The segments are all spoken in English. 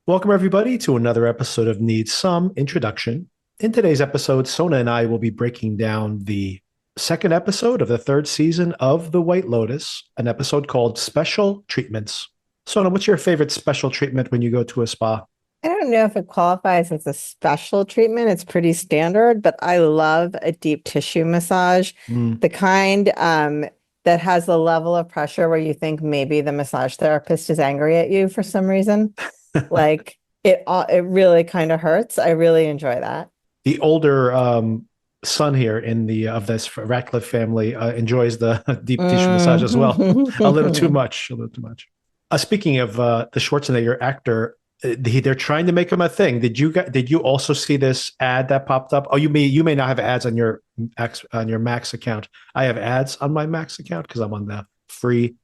Welcome, everybody, to another episode of Need Some Introduction. In today's episode, Sona and I will be breaking down the second episode of the third season of The White Lotus, an episode called Special Treatments. Sona, what's your favorite special treatment when you go to a spa? I don't know if it qualifies as a special treatment. It's pretty standard, but I love a deep tissue massage, Mm. the kind that has the level of pressure where you think maybe the massage therapist is angry at you for some reason. Like it really kind of hurts. I really enjoy that. The older son here in the of this Ratcliff family enjoys the deep tissue massage as well. A little too Mhm. much. A little too much. Speaking of the Schwarzenegger actor, they're trying to make him a thing. Did you also see this ad that popped up? Oh, you may not have ads on your Max account. I have ads on my Max account because I'm on the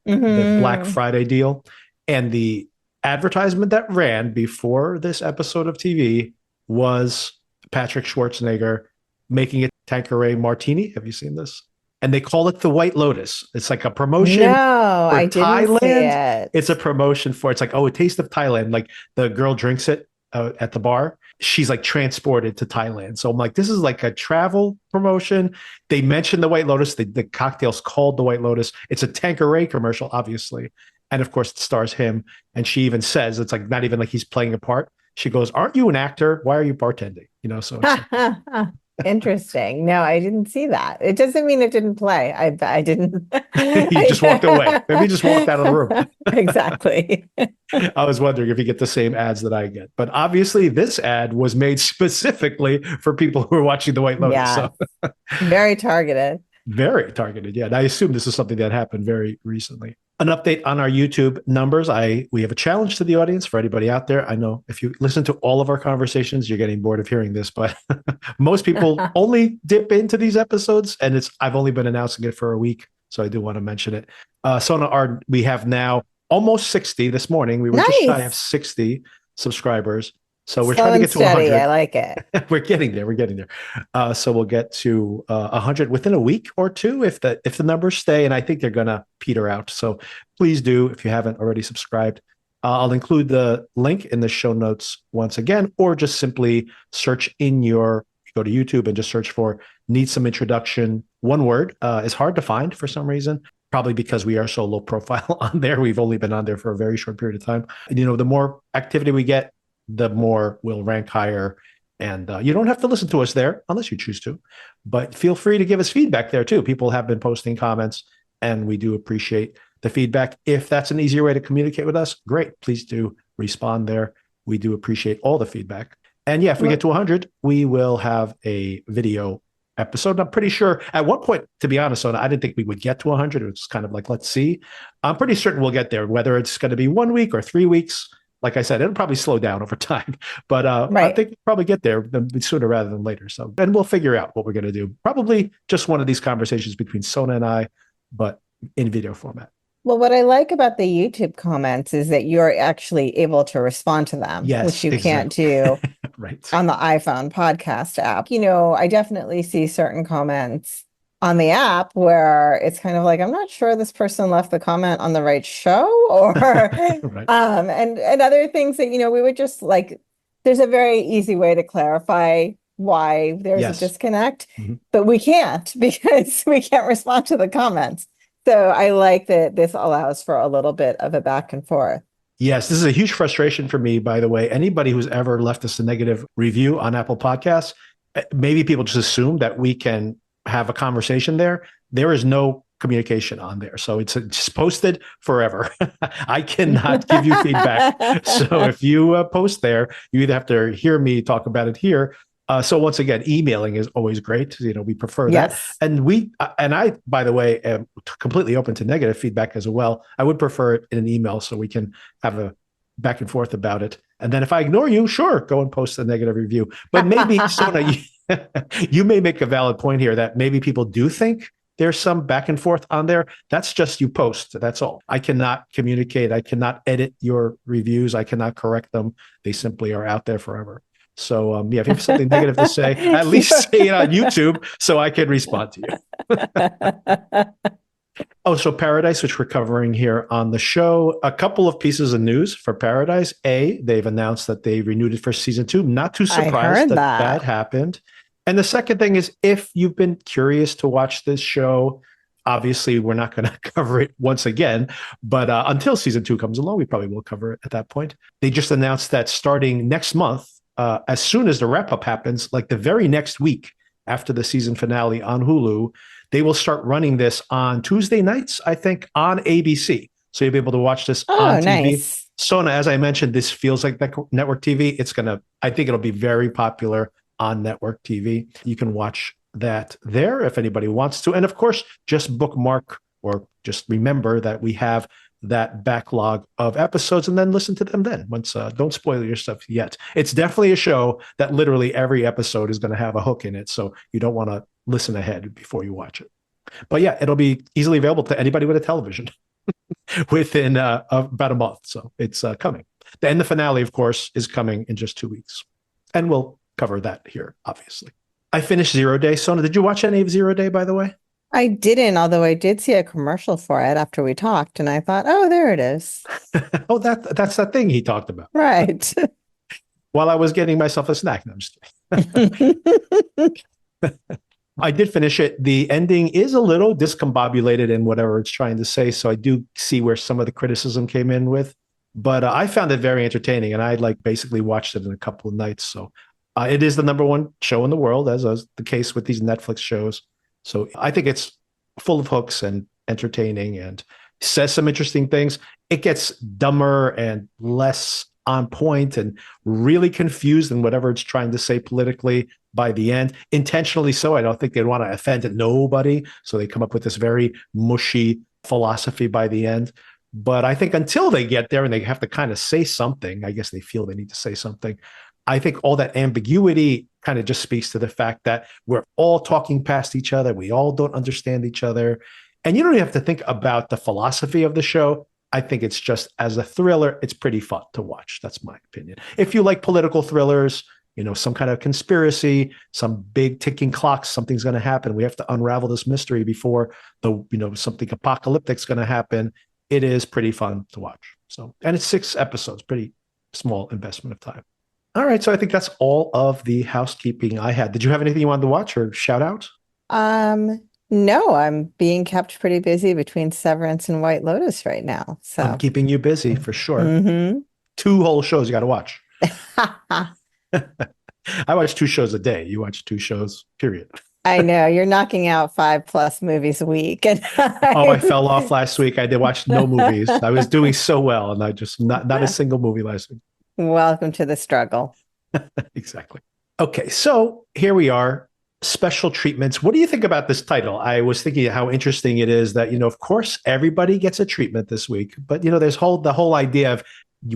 Black Mhm. Friday deal, and the advertisement that ran before this episode of TV was Patrick Schwarzenegger making a Tanqueray martini. Have you seen this? And they call it the White Lotus. It's like a promotion No, for I didn't see Thailand. it. It's a promotion for, it's like, oh, a taste of Thailand. Like the girl drinks it at the bar. She's like transported to Thailand. So I'm like, this is like a travel promotion. They mentioned the White Lotus. The cocktail's called the White Lotus. It's a Tanqueray commercial, obviously. And of course, it stars him. And she even says, it's like not even like he's playing a part. She goes, "Aren't you an actor? Why are you bartending?" So it's Interesting. No, I didn't see that. It doesn't mean it didn't play. I didn't. he just walked away. Maybe he just walked out of the room. Exactly. I was wondering if you get the same ads that I get. But obviously, this ad was made specifically for people who are watching The White Lotus. Yeah, So very targeted. very targeted. Yeah. And I assume this is something that happened very recently. An update on our YouTube numbers. We have a challenge to the audience for anybody out there. I know if you listen to all of our conversations, you're getting bored of hearing this, but most people only dip into these episodes, and I've only been announcing it for a week, so I do want to mention it. Sona, we have now almost 60 this morning. We were just shy of Nice. 60 subscribers. So we're Slow trying to and get to steady. I 100. like it. We're getting there. We're getting there. So we'll get to 100 within a week or two if the numbers stay, and I think they're gonna peter out. So please do, if you haven't already subscribed. I'll include the link in the show notes once again, or just simply search go to YouTube and just search for "Need Some Introduction." One word. It's hard to find for some reason. Probably because we are so low profile on there. We've only been on there for a very short period of time. And, the more activity we get, the more we'll rank higher. And you don't have to listen to us there unless you choose to, but feel free to give us feedback there too. People have been posting comments, and we do appreciate the feedback. If that's an easier way to communicate with us, great. Please do respond there. We do appreciate all the feedback. And yeah, if we get to 100, we will have a video episode. I'm pretty sure at one point, to be honest, I didn't think we would get to 100. It was kind of like, let's see. I'm pretty certain we'll get there, whether it's going to be 1 week or 3 weeks. Like I said, it'll probably slow down over time, but I Right. think we'll probably get there sooner rather than later. So, and we'll figure out what we're going to do. Probably just one of these conversations between Sona and I, but in video format. Well, what I like about the YouTube comments is that you're actually able to respond to them, which Yes, you can't exactly. do Right. on the iPhone podcast app. I definitely see certain comments on the app where it's kind of like, I'm not sure this person left the comment on the right show or Right. and other things that, we would just like, there's a very easy way to clarify why there's a Yes. disconnect, Mhm. but we can't because we can't respond to the comments. So I like that this allows for a little bit of a back and forth. Yes, this is a huge frustration for me, by the way. Anybody who's ever left us a negative review on Apple Podcasts, maybe people just assume that we can have a conversation there. There is no communication on there. So it's just posted forever. I cannot give you feedback. So if you post there, you either have to hear me talk about it here. So once again, emailing is always great. We prefer that. Yes. And I, by the way, am completely open to negative feedback as well. I would prefer it in an email so we can have a back and forth about it. And then if I ignore you, sure, go and post a negative review. But maybe, Sona, you may make a valid point here that maybe people do think there's some back and forth on there. That's just you post. That's all. I cannot communicate. I cannot edit your reviews. I cannot correct them. They simply are out there forever. So yeah, if you have something negative to say, at least say it on YouTube so I can respond to you. Oh, so Paradise, which we're covering here on the show, a couple of pieces of news for Paradise. A, they've announced that they renewed it for season 2. Not too I surprised heard that that that. happened. And the second thing is, if you've been curious to watch this show, obviously we're not going to cover it once again, but until season 2 comes along, we probably will cover it at that point. They just announced that starting next month, as soon as the wrap up happens, like the very next week after the season finale on Hulu, they will start running this on Tuesday nights, I think, on ABC. So you'll be able to watch this on Oh, TV. nice. Sona, as I mentioned, this feels like network TV. I think it'll be very popular on network TV. You can watch that there if anybody wants to. And of course, just bookmark or just remember that we have that backlog of episodes and then listen to them then. Once don't spoil your stuff yet. It's definitely a show that literally every episode is going to have a hook in it. So you don't want to listen ahead before you watch it. But yeah, it'll be easily available to anybody with a television within about a month. So it's coming. And the finale, of course, is coming in just 2 weeks. And we'll cover that here, obviously. I finished Zero Day. Sona, did you watch any of Zero Day, by the way? I didn't, although I did see a commercial for it after we talked, and I thought, oh, there it is. Oh, that's that thing he talked about. Right. While I was getting myself a snack. No, I'm just I did finish it. The ending is a little discombobulated in whatever it's trying to say. So I do see where some of the criticism came in with, but I found it very entertaining, and I like basically watched it in a couple of nights. So it is the number one show in the world, as is the case with these Netflix shows. So I think it's full of hooks and entertaining and says some interesting things. It gets dumber and less on point and really confused in whatever it's trying to say politically by the end. Intentionally so. I don't think they'd want to offend nobody. So they come up with this very mushy philosophy by the end. But I think until they get there and they have to kind of say something, I guess they feel they need to say something. I think all that ambiguity kind of just speaks to the fact that we're all talking past each other. We all don't understand each other. And you don't even have to think about the philosophy of the show. I think it's just as a thriller, it's pretty fun to watch. That's my opinion. If you like political thrillers, some kind of conspiracy, some big ticking clock, something's going to happen. We have to unravel this mystery before something apocalyptic is going to happen. It is pretty fun to watch. So, and it's 6 episodes, pretty small investment of time. All right. So I think that's all of the housekeeping I had. Did you have anything you wanted to watch or shout out? No, I'm being kept pretty busy between Severance and White Lotus right now. I'm So, keeping you busy for sure. mm-hmm. 2 whole shows you got to watch. I watch 2 shows a day. You watch 2 shows, period. I know you're knocking out 5+ movies a week. And Oh, I fell off last week. I did watch no movies. I was doing so well, and I just not a single movie last week. Welcome to the struggle. Exactly. Okay, so here we are. Special treatments. What do you think about this title? I was thinking how interesting it is that, of course, everybody gets a treatment this week, but there's the whole idea of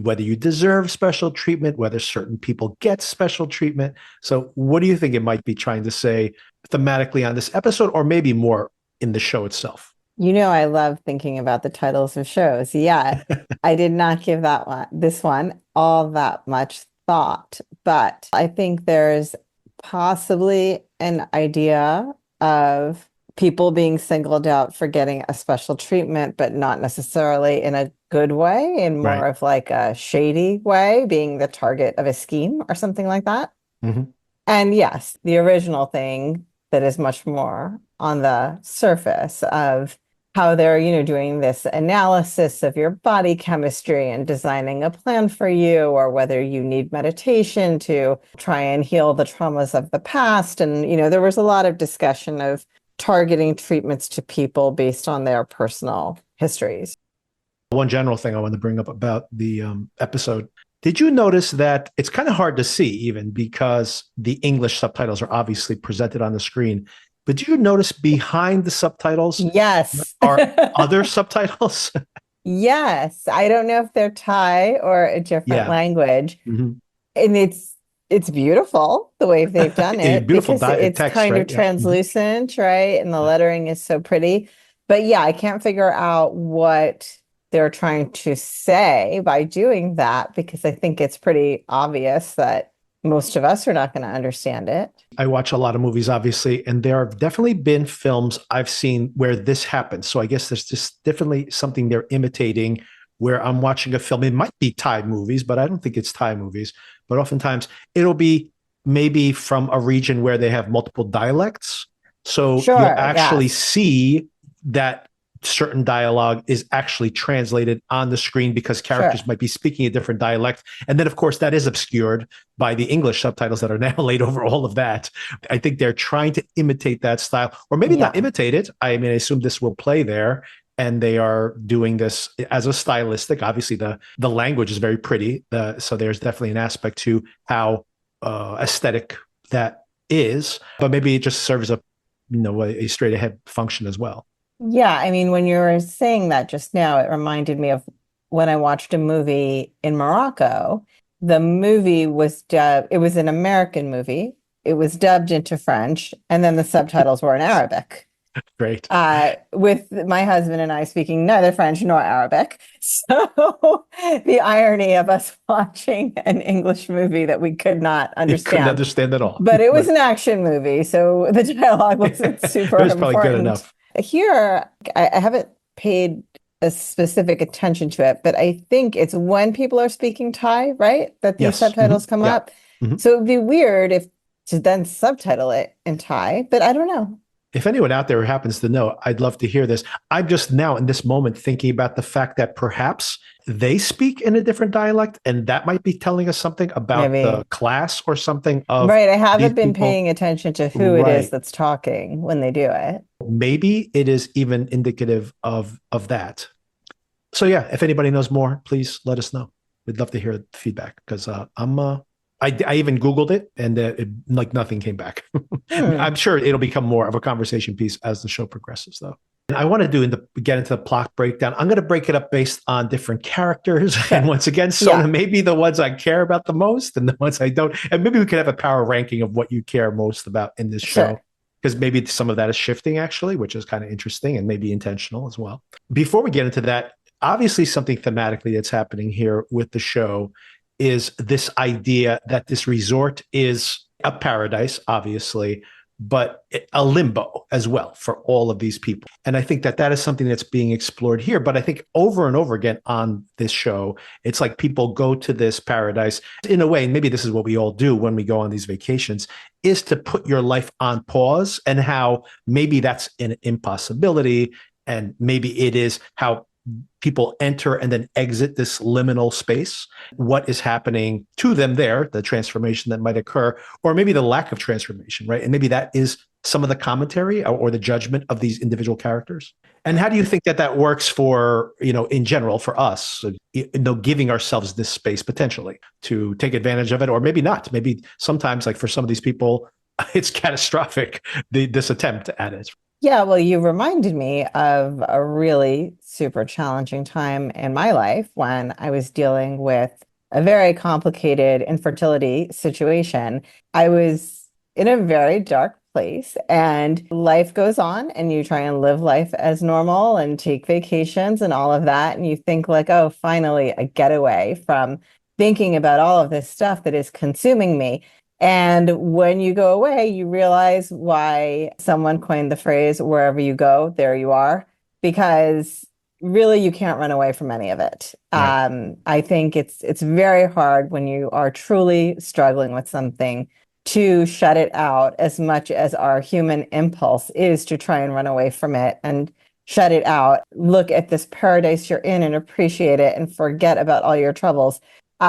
whether you deserve special treatment, whether certain people get special treatment. So what do you think it might be trying to say thematically on this episode, or maybe more in the show itself? I love thinking about the titles of shows. Yeah, I did not give this one all that much thought, but I think there's possibly an idea of people being singled out for getting a special treatment, but not necessarily in a good way, in more Right. of like a shady way, being the target of a scheme or something like that. Mm-hmm. And yes, the original thing that is much more on the surface of how they're, doing this analysis of your body chemistry and designing a plan for you, or whether you need meditation to try and heal the traumas of the past. And, there was a lot of discussion of targeting treatments to people based on their personal histories. One general thing I wanted to bring up about the episode. Did you notice that it's kind of hard to see even because the English subtitles are obviously presented on the screen? But do you notice behind the subtitles Yes. are other subtitles? Yes. I don't know if they're Thai or a different Yeah. language. Mm-hmm. And it's beautiful the way they've done it, Beautiful because it's text, kind right? of Yeah. Mm-hmm. translucent, right? And the lettering is so pretty. But yeah, I can't figure out what they're trying to say by doing that, because I think it's pretty obvious that Most of us are not going to understand it. I watch a lot of movies, obviously, and there have definitely been films I've seen where this happens. So I guess there's just definitely something they're imitating where I'm watching a film. It might be Thai movies, but I don't think it's Thai movies. But oftentimes it'll be maybe from a region where they have multiple dialects. So you'll Sure, actually yes. see that certain dialogue is actually translated on the screen because characters Sure. might be speaking a different dialect. And then, of course, that is obscured by the English subtitles that are now laid over all of that. I think they're trying to imitate that style, or maybe not Yeah. imitate it. I mean, I assume this will play there. And they are doing this as a stylistic. Obviously, the language is very pretty. So there's definitely an aspect to how aesthetic that is. But maybe it just serves a straight ahead function as well. Yeah, I mean, when you were saying that just now, it reminded me of when I watched a movie in Morocco. The movie was dubbed, it was an American movie. It was dubbed into French, and then the subtitles were in Arabic. Great. With my husband and I speaking neither French nor Arabic. So the irony of us watching an English movie that we could not You couldn't understand. understand at all. But it was But an action movie, so the dialogue wasn't it super was probably good important. enough. Here, I haven't paid a specific attention to it, but I think it's when people are speaking Thai, right? That these Yes. Mm-hmm. subtitles come Yeah. up. Mm-hmm. So it'd be weird if to then subtitle it in Thai, but I don't know. If anyone out there happens to know, I'd love to hear this. I'm just now in this moment thinking about the fact that perhaps they speak in a different dialect, and that might be telling us something about the Maybe. class or something of Right. I these haven't been people. paying attention to who it is Right. that's talking when they do it. Maybe it is even indicative of that. So yeah, if anybody knows more, please let us know. We'd love to hear feedback because I even Googled it and like nothing came back. Hmm. I'm sure it'll become more of a conversation piece as the show progresses, though. And I want to get into the plot breakdown. I'm going to break it up based on different characters. And Sure. once again, Sona, Yeah. maybe the ones I care about the most and the ones I don't. And maybe we could have a power ranking of what you care most about in this show. Sure. Because maybe some of that is shifting actually, which is kind of interesting and maybe intentional as well. Before we get into that, obviously something thematically that's happening here with the show is this idea that this resort is a paradise, obviously, but a limbo as well for all of these people. And I think that is something that's being explored here. But I think over and over again on this show, it's like people go to this paradise in a way, and maybe this is what we all do when we go on these vacations, is to put your life on pause, and how maybe that's an impossibility. And maybe it is how people enter and then exit this liminal space, what is happening to them there, the transformation that might occur, or maybe the lack of transformation, right? And maybe that is some of the commentary or the judgment of these individual characters. And how do you think that works for, in general for us, giving ourselves this space potentially to take advantage of it, or maybe not? Maybe sometimes, like for some of these people, it's catastrophic, this attempt at it. Yeah, well, you reminded me of a really super challenging time in my life when I was dealing with a very complicated infertility situation. I was in a very dark place, and life goes on, and you try and live life as normal and take vacations and all of that. And you think, like, oh, finally, a getaway from thinking about all of this stuff that is consuming me. And when you go away, you realize why someone coined the phrase, wherever you go, there you are, because really you can't run away from any of it. Right. I think it's very hard when you are truly struggling with something to shut it out, as much as our human impulse is to try and run away from it and shut it out. Look at this paradise you're in and appreciate it and forget about all your troubles.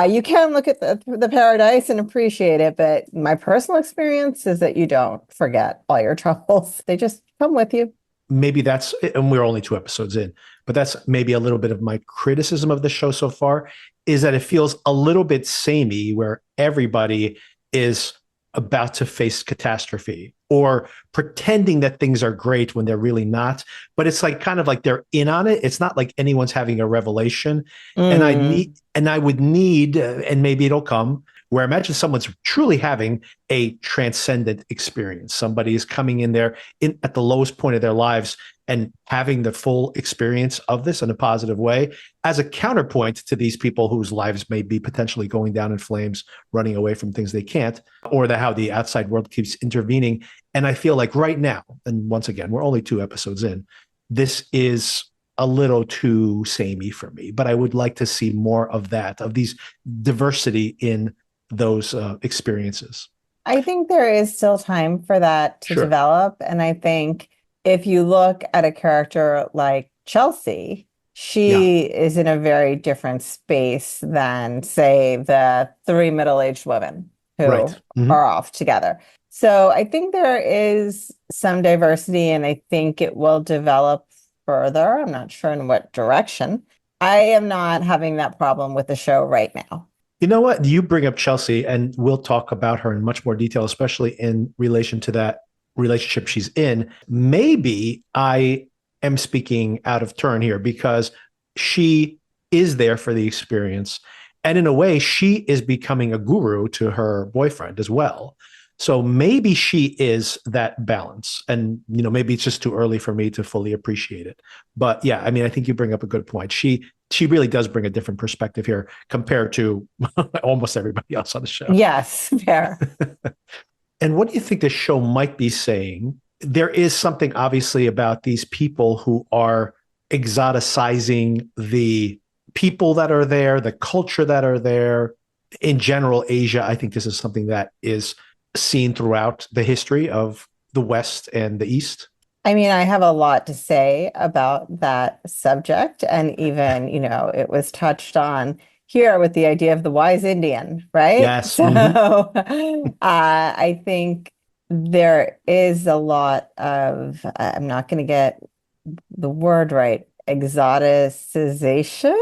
You can look at the paradise and appreciate it, but my personal experience is that you don't forget all your troubles. They just come with you. Maybe that's, and we're only 2 episodes in, but that's maybe a little bit of my criticism of the show so far, is that it feels a little bit samey, where everybody is about to face catastrophe or pretending that things are great when they're really not. But it's like kind of like they're in on it. It's not like anyone's having a revelation. And Mm, I would need, and maybe it'll come, where imagine someone's truly having a transcendent experience. Somebody is coming in there at the lowest point of their lives and having the full experience of this in a positive way as a counterpoint to these people whose lives may be potentially going down in flames, running away from things they can't, or how the outside world keeps intervening. And I feel like right now, and once again, we're only 2 episodes in, this is a little too samey for me, but I would like to see more of that, of these diversity in those experiences. I think there is still time for that to Sure. develop. And I think if you look at a character like Chelsea, Yeah. she is in a very different space than, say, the 3 middle-aged women Right. who Mm-hmm. are off together. So I think there is some diversity, and I think it will develop further. I'm not sure in what direction. I am not having that problem with the show right now. You know what? You bring up Chelsea, and we'll talk about her in much more detail, especially in relation to that relationship she's in. Maybe I am speaking out of turn here because she is there for the experience. And in a way, she is becoming a guru to her boyfriend as well. So maybe she is that balance. And, maybe it's just too early for me to fully appreciate it. But yeah, I mean, I think you bring up a good point. She really does bring a different perspective here compared to almost everybody else on the show. Yes, fair. And what do you think the show might be saying? There is something obviously about these people who are exoticizing the people that are there, the culture that are there. In general, Asia, I think this is something that is seen throughout the history of the West and the East. I mean, I have a lot to say about that subject. And even, it was touched on here with the idea of the wise Indian, right? Yes. So Mm-hmm. I think there is a lot of, I'm not going to get the word right, exotification.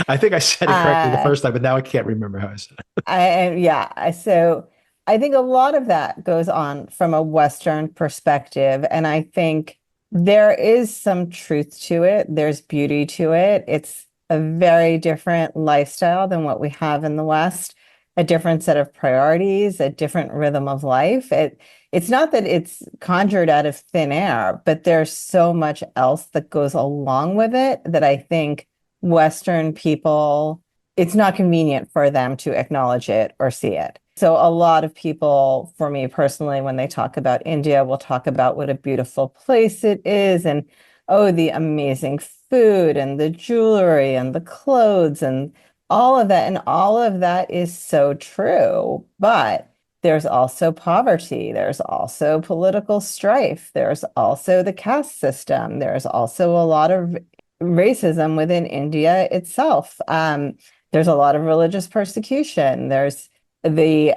I think I said it correctly the first time, but now I can't remember how I said it. Yeah. So I think a lot of that goes on from a Western perspective. And I think there is some truth to it. There's beauty to it. It's a very different lifestyle than what we have in the West, a different set of priorities, a different rhythm of life. It's not that it's conjured out of thin air, but there's so much else that goes along with it that I think Western people, it's not convenient for them to acknowledge it or see it. So a lot of people, for me personally, when they talk about India, will talk about what a beautiful place it is and, oh, the amazing food and the jewelry and the clothes and all of that. And all of that is so true. But there's also poverty. There's also political strife. There's also the caste system. There's also a lot of racism within India itself. There's a lot of religious persecution. There's the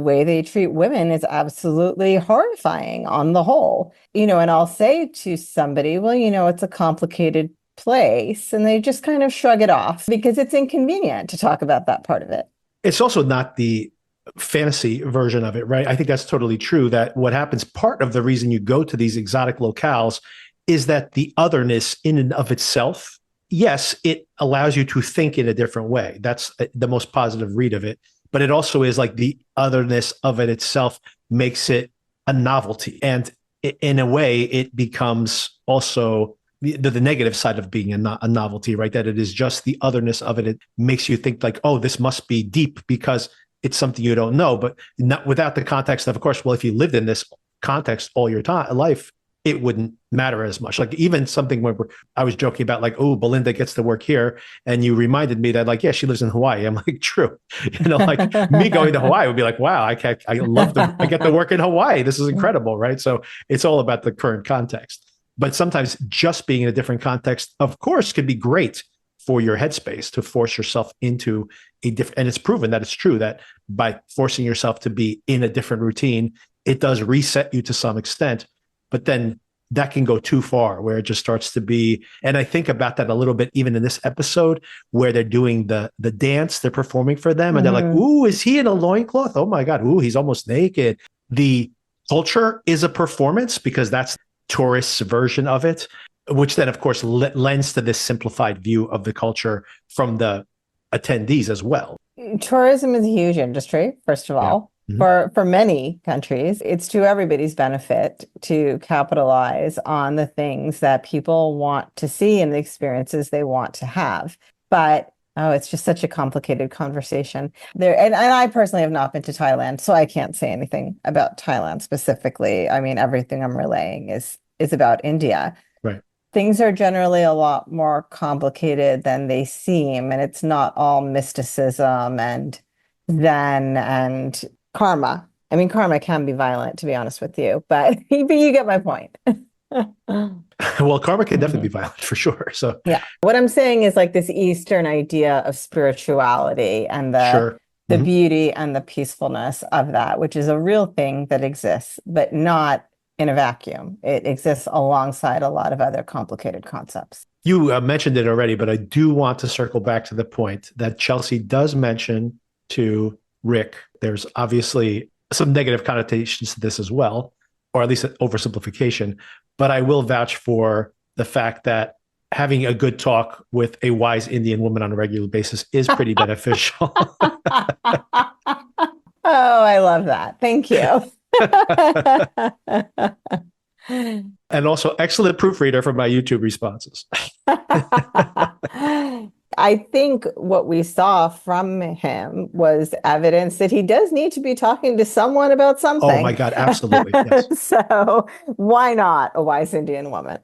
way they treat women is absolutely horrifying on the whole. And I'll say to somebody, well, it's a complicated place, and they just kind of shrug it off because it's inconvenient to talk about that part of it. It's also not the fantasy version of it, right? I think that's totally true, that what happens, part of the reason you go to these exotic locales is that the otherness in and of itself, yes, it allows you to think in a different way. That's the most positive read of it. But it also is like the otherness of it itself makes it a novelty. And in a way, it becomes also the negative side of being a novelty, right? That it is just the otherness of it. It makes you think like, oh, this must be deep because it's something you don't know, but not without the context of course, well, if you lived in this context all your life, it wouldn't matter as much. Like even something where I was joking about like, oh, Belinda gets to work here. And you reminded me that like, yeah, she lives in Hawaii. I'm like, true. Like me going to Hawaii would be like, wow, I get to work in Hawaii. This is incredible. Right. So it's all about the current context. But sometimes just being in a different context, of course, could be great for your headspace to force yourself into a different, and it's proven that it's true that by forcing yourself to be in a different routine, it does reset you to some extent. But then that can go too far where it just starts to be, and I think about that a little bit even in this episode where they're doing the dance, they're performing for them, and they're like, ooh, is he in a loincloth? Oh my God, ooh, he's almost naked. The culture is a performance because that's tourists' version of it, which then of course lends to this simplified view of the culture from the attendees as well. tourism is a huge industry, first of Yeah. all. Mhm. For many countries, it's to everybody's benefit to capitalize on the things that people want to see and the experiences they want to have. But oh, it's just such a complicated conversation. And I personally have not been to Thailand, so I can't say anything about Thailand specifically. I mean, everything I'm relaying is about India. Right. Things are generally a lot more complicated than they seem, and it's not all mysticism and Zen and karma. I mean, karma can be violent, to be honest with you, but you get my point. Well, karma can definitely Mhm. be violent for sure. So Yeah. What I'm saying is like this Eastern idea of spirituality and sure. the Mhm. beauty and the peacefulness of that, which is a real thing that exists, but not in a vacuum. It exists alongside a lot of other complicated concepts. You mentioned it already, but I do want to circle back to the point that Chelsea does mention to Rick. There's obviously some negative connotations to this as well, or at least an oversimplification. But I will vouch for the fact that having a good talk with a wise Indian woman on a regular basis is pretty beneficial. Oh, I love that. Thank you. And also excellent proofreader for my YouTube responses. I think what we saw from him was evidence that he does need to be talking to someone about Oh my something. God, absolutely. Yes. So why not a wise Indian woman?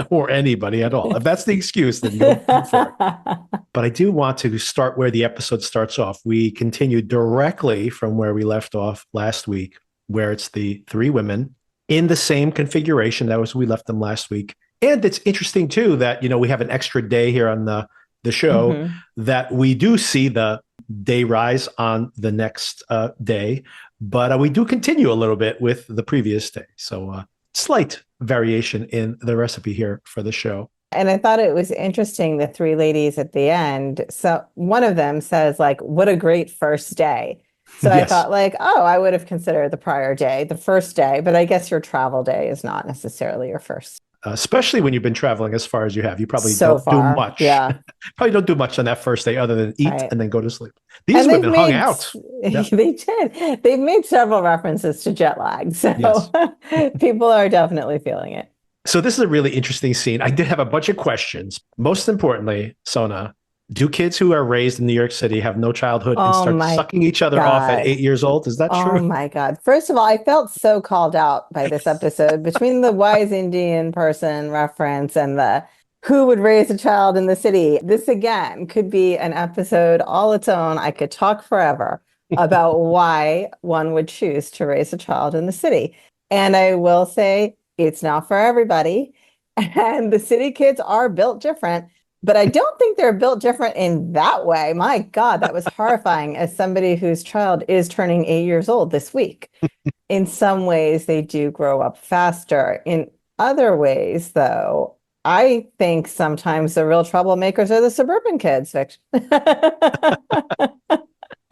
Or anybody at all. If that's the excuse, then go for it. But I do want to start where the episode starts off. We continue directly from where we left off last week, where it's the three women in the same configuration that was we left them last week. And it's interesting too that we have an extra day here on the show Mhm. that we do see the day rise on the next day, but we do continue a little bit with the previous day. So slight variation in the recipe here for the show. And I thought it was interesting, the three ladies at the end. So one of them says, like, what a great first day. So I Yes. thought, like, oh, I would have considered the prior day, the first day, but I guess your travel day is not necessarily your first. Especially when you've been traveling as far as you have. You probably So don't do far. much. Yeah. Probably don't do much on that first day other than eat Right. and then go to sleep. These And they've women hung made, out. Yeah. they did, they've made several references to jet lag. So Yes. people are definitely feeling it. So this is a really interesting scene. I did have a bunch of questions. Most importantly, Sona, do kids who are raised in New York City have no childhood and Oh start my sucking each other off at God. 8 years old? Is that Oh true? my God. First of all, I felt so called out by this episode between the wise Indian person reference and the who would raise a child in the city. This again could be an episode all its own. I could talk forever about why one would choose to raise a child in the city. And I will say it's not for everybody. And the city kids are built different. But I don't think they're built different in that way. My God, that was horrifying as somebody whose child is turning 8 years old this week. In some ways, they do grow up faster. In other ways, though, I think sometimes the real troublemakers are the suburban kids, Vic.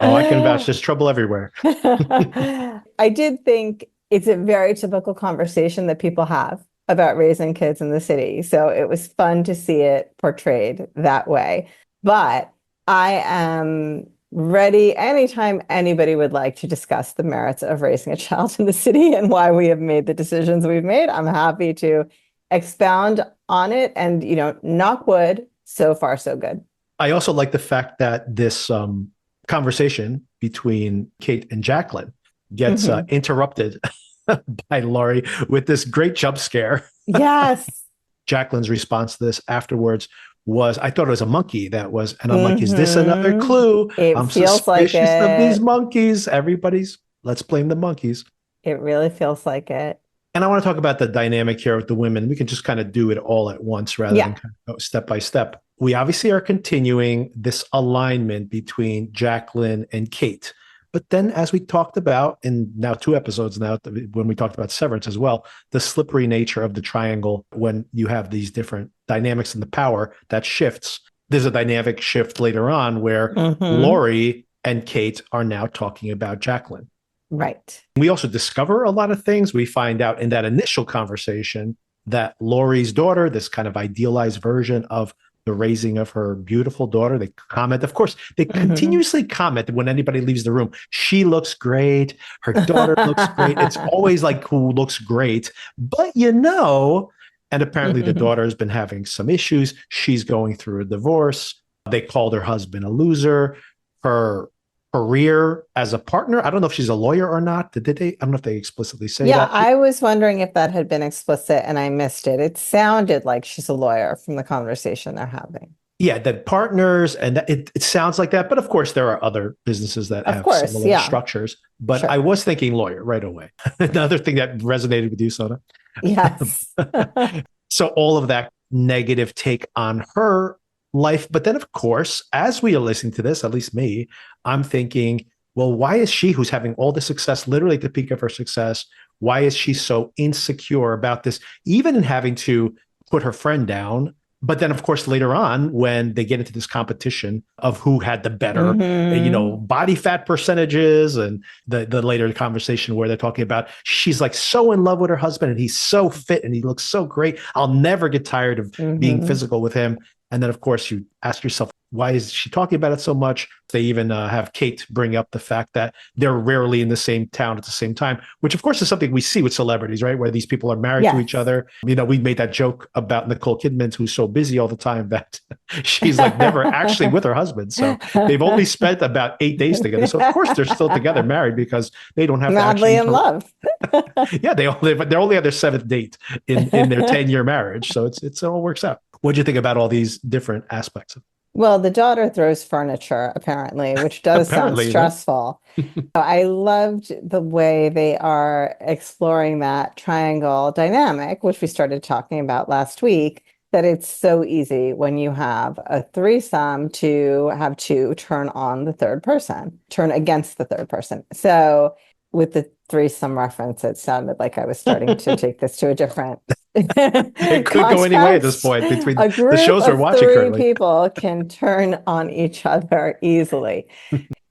Oh, I can vouch. There's trouble everywhere. I did think it's a very typical conversation that people have about raising kids in the city. So it was fun to see it portrayed that way. But I am ready anytime anybody would like to discuss the merits of raising a child in the city and why we have made the decisions we've made. I'm happy to expound on it and, knock wood, so far, so good. I also like the fact that this conversation between Kate and Jacqueline gets Mhm. interrupted by Laurie with this great jump scare. Yes. Jacqueline's response to this afterwards was, I thought it was a monkey that was, and I'm like, is this another Mhm. clue? It I'm feels like suspicious of these it. monkeys. Let's blame the monkeys. It really feels like it. And I want to talk about the dynamic here with the women. We can just kind of do it all at once rather Yeah. than kind of go step by step. We obviously are continuing this alignment between Jacqueline and Kate. But then, as we talked about in now 2 episodes now, when we talked about Severance as well, the slippery nature of the triangle when you have these different dynamics in the power that shifts. There's a dynamic shift later on where Mhm. Laurie and Kate are now talking about Jacqueline. Right. We also discover a lot of things. We find out in that initial conversation that Laurie's daughter, this kind of idealized version of the raising of her beautiful daughter. They comment, of course, they continuously comment when anybody leaves the room. She looks great. Her daughter looks great. It's always like who looks great. But and apparently the daughter has been having some issues. She's going through a divorce. They called her husband a loser. Her career as a partner, I don't know if she's a lawyer or not. Did they? I don't know if they explicitly say Yeah, that. I was wondering if that had been explicit and I missed it. It sounded like she's a lawyer from the conversation they're having. Yeah, that partners, and it sounds like that. But of course, there are other businesses that Of have course, similar yeah, structures. But sure. I was thinking lawyer right away. Another thing that resonated with you, Sona. Yes. So all of that negative take on her life. But then, of course, as we are listening to this, at least me, I'm thinking, well, why is she, who's having all the success, literally at the peak of her success, why is she so insecure about this, even in having to put her friend down? But then, of course, later on, when they get into this competition of who had the better, body fat percentages, and the later conversation where they're talking about she's like so in love with her husband and he's so fit and he looks so great. I'll never get tired of being physical with him. And then, of course, you ask yourself, why is she talking about it so much? They even have Kate bring up the fact that they're rarely in the same town at the same time, which, of course, is something we see with celebrities, right? Where these people are married to each other. We made that joke about Nicole Kidman, who's so busy all the time that she's like never actually with her husband. So they've only spent about 8 days together. So, of course, they're still together married because they don't have Madly to in love. Yeah, they're only at their 7th date in their 10-year marriage. So it all works out. What do you think about all these different aspects of Well, the daughter throws furniture, apparently, which does sound apparently, stressful. I loved the way they are exploring that triangle dynamic, which we started talking about last week, that it's so easy when you have a threesome to have two turn on the third person, turn against the third person. So with the threesome reference, it sounded like I was starting to take this to a different It could go any way at this context. point between A the group shows we're of watching three currently. people can turn on each other easily.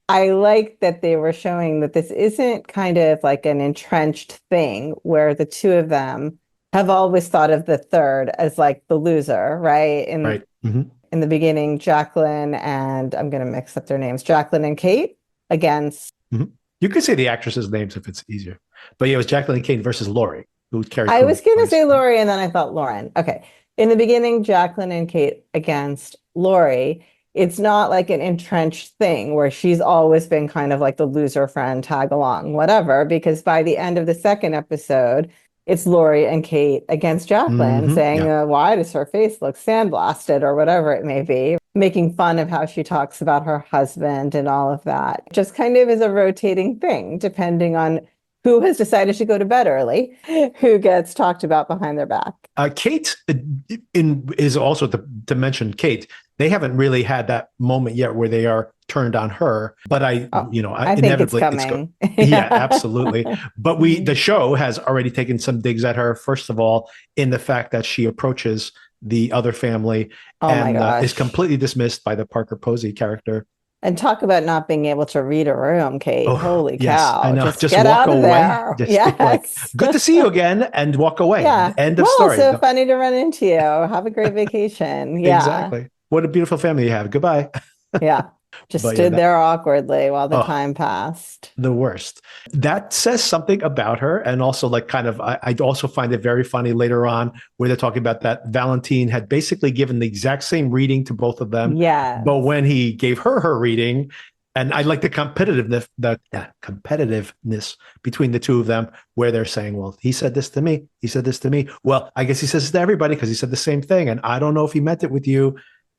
I like that they were showing that this isn't kind of like an entrenched thing where the two of them have always thought of the third as like the loser, right? Right. In the beginning, Jacqueline and I'm going to mix up their names, Jacqueline and Kate against. You could say the actresses' names if it's easier. But yeah, it was Jacqueline Kane versus Laurie, who Carrie I Coon was going to plays. say Laurie and then I thought Lauren. Okay. In the beginning, Jacqueline and Kate against Laurie. It's not like an entrenched thing where she's always been kind of like the loser friend, tag along, whatever, because by the end of the second episode, it's Laurie and Kate against Jacqueline saying, Yeah. why does her face look sandblasted or whatever it may be, making fun of how she talks about her husband and all of that. Just kind of is a rotating thing, depending on who has decided to go to bed early, who gets talked about behind their back. Kate is also to mention Kate. They haven't really had that moment yet where they are turned on her, but I think it's inevitably coming. Yeah, absolutely. But the show has already taken some digs at her. First of all, in the fact that she approaches the other family my gosh. is completely dismissed by the Parker Posey character. And talk about not being able to read a room, Kate. Oh, Holy yes, cow. I know. Just Just get walk out of away. there. Just Yes. like, good to see you again, and walk away. Yeah. End of Well, story. so funny to run into you. Have a great vacation. Yeah. Exactly. What a beautiful family you have. Goodbye. Yeah. Just But stood there awkwardly while the oh, time passed. the worst. That says something about her. And also, like, kind of, I also find it very funny later on where they're talking about that Valentine had basically given the exact same reading to both of them. Yeah. But when he gave her reading, and I like the competitiveness between the two of them, where they're saying, well, he said this to me. He said this to me. Well, I guess he says it to everybody because he said the same thing. And I don't know if he meant it with you.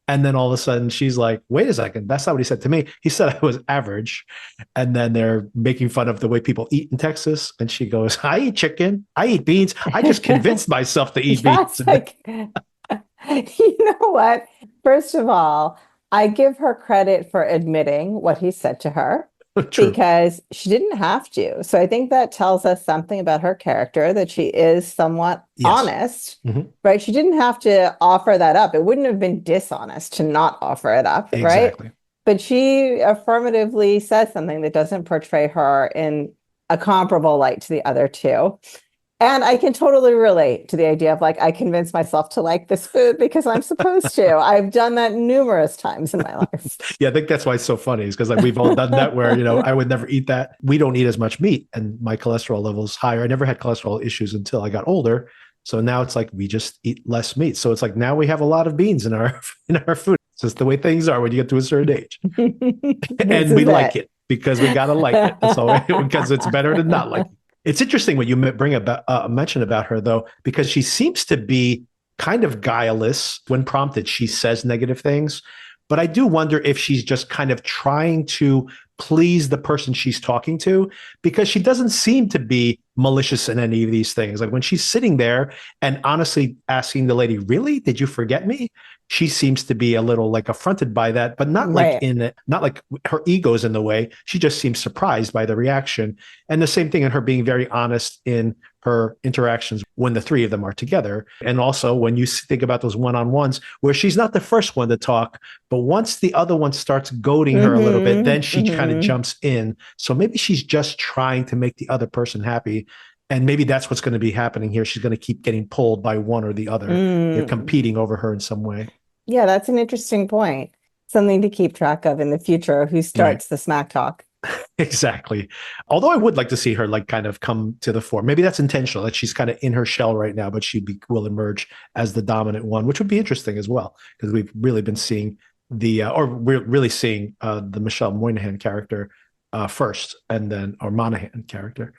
And then all of a sudden she's like, wait a second, that's not what he said to me. He said I was average. And then they're making fun of the way people eat in Texas. And she goes, I eat chicken. I eat beans. I just convinced myself to eat beans. Like, you know what? First of all, I give her credit for admitting what he said to her. True. Because she didn't have to. So I think that tells us something about her character, that she is somewhat honest, right? She didn't have to offer that up. It wouldn't have been dishonest to not offer it up, Exactly. right? But she affirmatively says something that doesn't portray her in a comparable light to the other two. And I can totally relate to the idea of like, I convince myself to like this food because I'm supposed to. I've done that numerous times in my life. Yeah, I think that's why it's so funny is because like we've all done that where, I would never eat that. We don't eat as much meat and my cholesterol level's higher. I never had cholesterol issues until I got older. So now it's like we just eat less meat. So it's like now we have a lot of beans in our food. It's just the way things are when you get to a certain age. And we like it because we gotta like it. So because it's better to not like it. It's interesting what you bring about mention about her though, because she seems to be kind of guileless when prompted. She says negative things, but I do wonder if she's just kind of trying to please the person she's talking to, because she doesn't seem to be malicious in any of these things. Like when she's sitting there and honestly asking the lady, really, did you forget me? She seems to be a little like affronted by that, but not like not like her ego's in the way. She just seems surprised by the reaction. And the same thing in her being very honest in her interactions when the three of them are together. And also when you think about those one-on-ones where she's not the first one to talk, but once the other one starts goading her a little bit, then she kind of jumps in. So maybe she's just trying to make the other person happy. And maybe that's what's going to be happening here. She's going to keep getting pulled by one or the other. They're competing over her in some way. Yeah, that's an interesting point. Something to keep track of in the future. Who starts the smack talk? Exactly. Although I would like to see her like kind of come to the fore. Maybe that's intentional, that she's kind of in her shell right now, but will emerge as the dominant one, which would be interesting as well, because we've really been seeing we're really seeing the Michelle Moynihan character first, and then our Monahan character.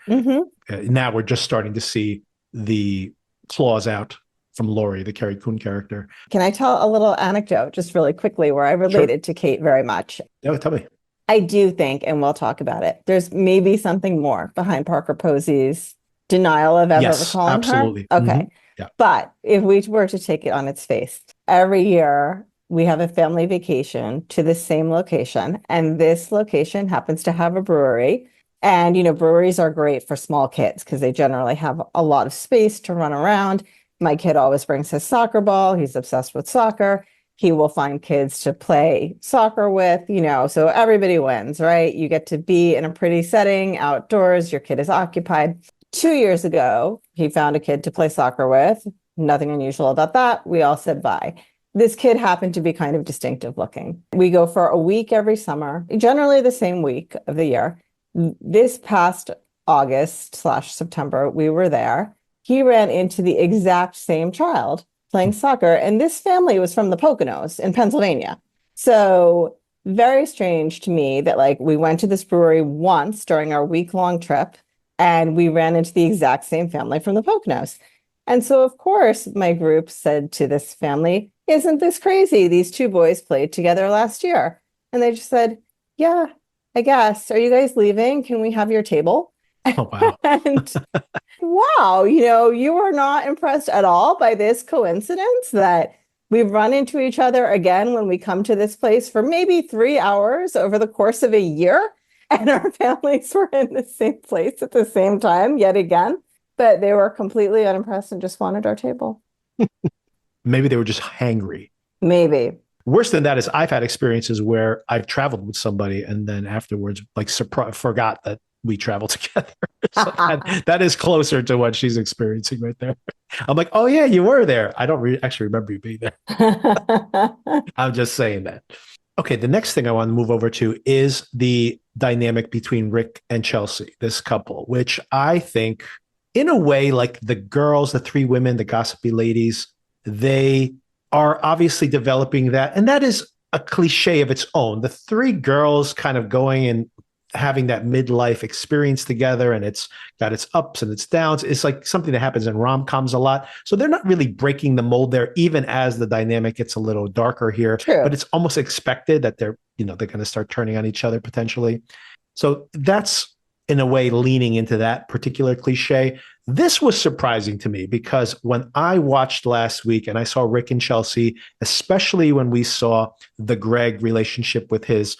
Now we're just starting to see the claws out from Laurie, the Carrie Coon character. Can I tell a little anecdote just really quickly where I related to Kate very much? Yeah, tell me. I do think, and we'll talk about it, there's maybe something more behind Parker Posey's denial of ever recalling absolutely. her. Okay. Yeah. But if we were to take it on its face, every year we have a family vacation to the same location, and this location happens to have a brewery. And, breweries are great for small kids because they generally have a lot of space to run around. My kid always brings his soccer ball. He's obsessed with soccer. He will find kids to play soccer with, so everybody wins, right? You get to be in a pretty setting outdoors. Your kid is occupied. 2 years ago, he found a kid to play soccer with. Nothing unusual about that. We all said bye. This kid happened to be kind of distinctive looking. We go for a week every summer, generally the same week of the year. This past August/September, we were there. He ran into the exact same child playing soccer. And this family was from the Poconos in Pennsylvania. So very strange to me that like we went to this brewery once during our week-long trip and we ran into the exact same family from the Poconos. And so, of course, my group said to this family, isn't this crazy? These two boys played together last year. And they just said, yeah, I guess. Are you guys leaving? Can we have your table? Oh, wow. And wow, you were not impressed at all by this coincidence that we've run into each other again when we come to this place for maybe 3 hours over the course of a year, and our families were in the same place at the same time yet again, but they were completely unimpressed and just wanted our table. Maybe they were just hangry. Maybe. Worse than that is I've had experiences where I've traveled with somebody and then afterwards like forgot that we traveled together. So that is closer to what she's experiencing right there. I'm like, oh yeah, you were there. I don't actually remember you being there. I'm just saying that. Okay, the next thing I want to move over to is the dynamic between Rick and Chelsea, this couple, which I think in a way, like the girls, the three women, the gossipy ladies, they are obviously developing that. And that is a cliche of its own. The three girls kind of going and having that midlife experience together, and it's got its ups and its downs. It's like something that happens in rom-coms a lot. So they're not really breaking the mold there, even as the dynamic gets a little darker here. True. But it's almost expected that they're going to start turning on each other potentially. So that's in a way leaning into that particular cliche. This was surprising to me because when I watched last week and I saw Rick and Chelsea, especially when we saw the Greg relationship with his,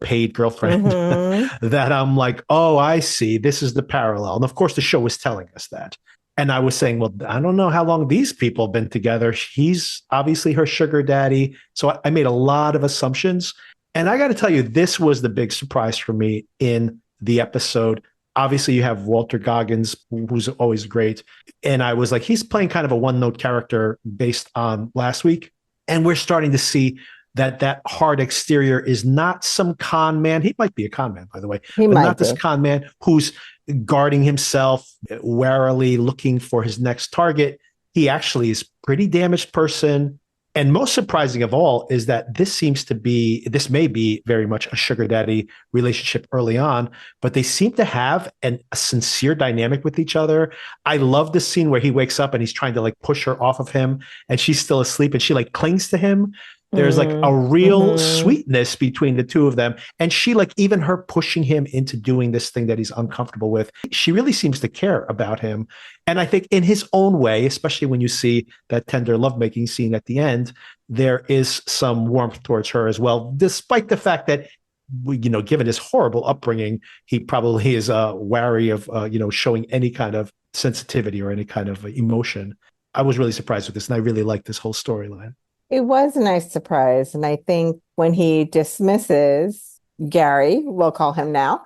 paid girlfriend, that I'm like, oh, I see. This is the parallel. And of course, the show was telling us that. And I was saying, well, I don't know how long these people have been together. He's obviously her sugar daddy. So I made a lot of assumptions. And I got to tell you, this was the big surprise for me in the episode. Obviously, you have Walter Goggins, who's always great. And I was like, he's playing kind of a one-note character based on last week. And we're starting to see that hard exterior is not some con man. He might be a con man, by the way, He but might not this be. con man who's guarding himself, warily looking for his next target. He actually is a pretty damaged person. And most surprising of all is that this may be very much a sugar daddy relationship early on, but they seem to have a sincere dynamic with each other. I love the scene where he wakes up and he's trying to like push her off of him and she's still asleep and she like clings to him. There's like a real sweetness between the two of them. And she like even her pushing him into doing this thing that he's uncomfortable with. She really seems to care about him. And I think in his own way, especially when you see that tender lovemaking scene at the end, there is some warmth towards her as well, despite the fact that, given his horrible upbringing, he probably is wary of, showing any kind of sensitivity or any kind of emotion. I was really surprised with this, and I really liked this whole storyline. It was a nice surprise. And I think when he dismisses Gary, we'll call him now.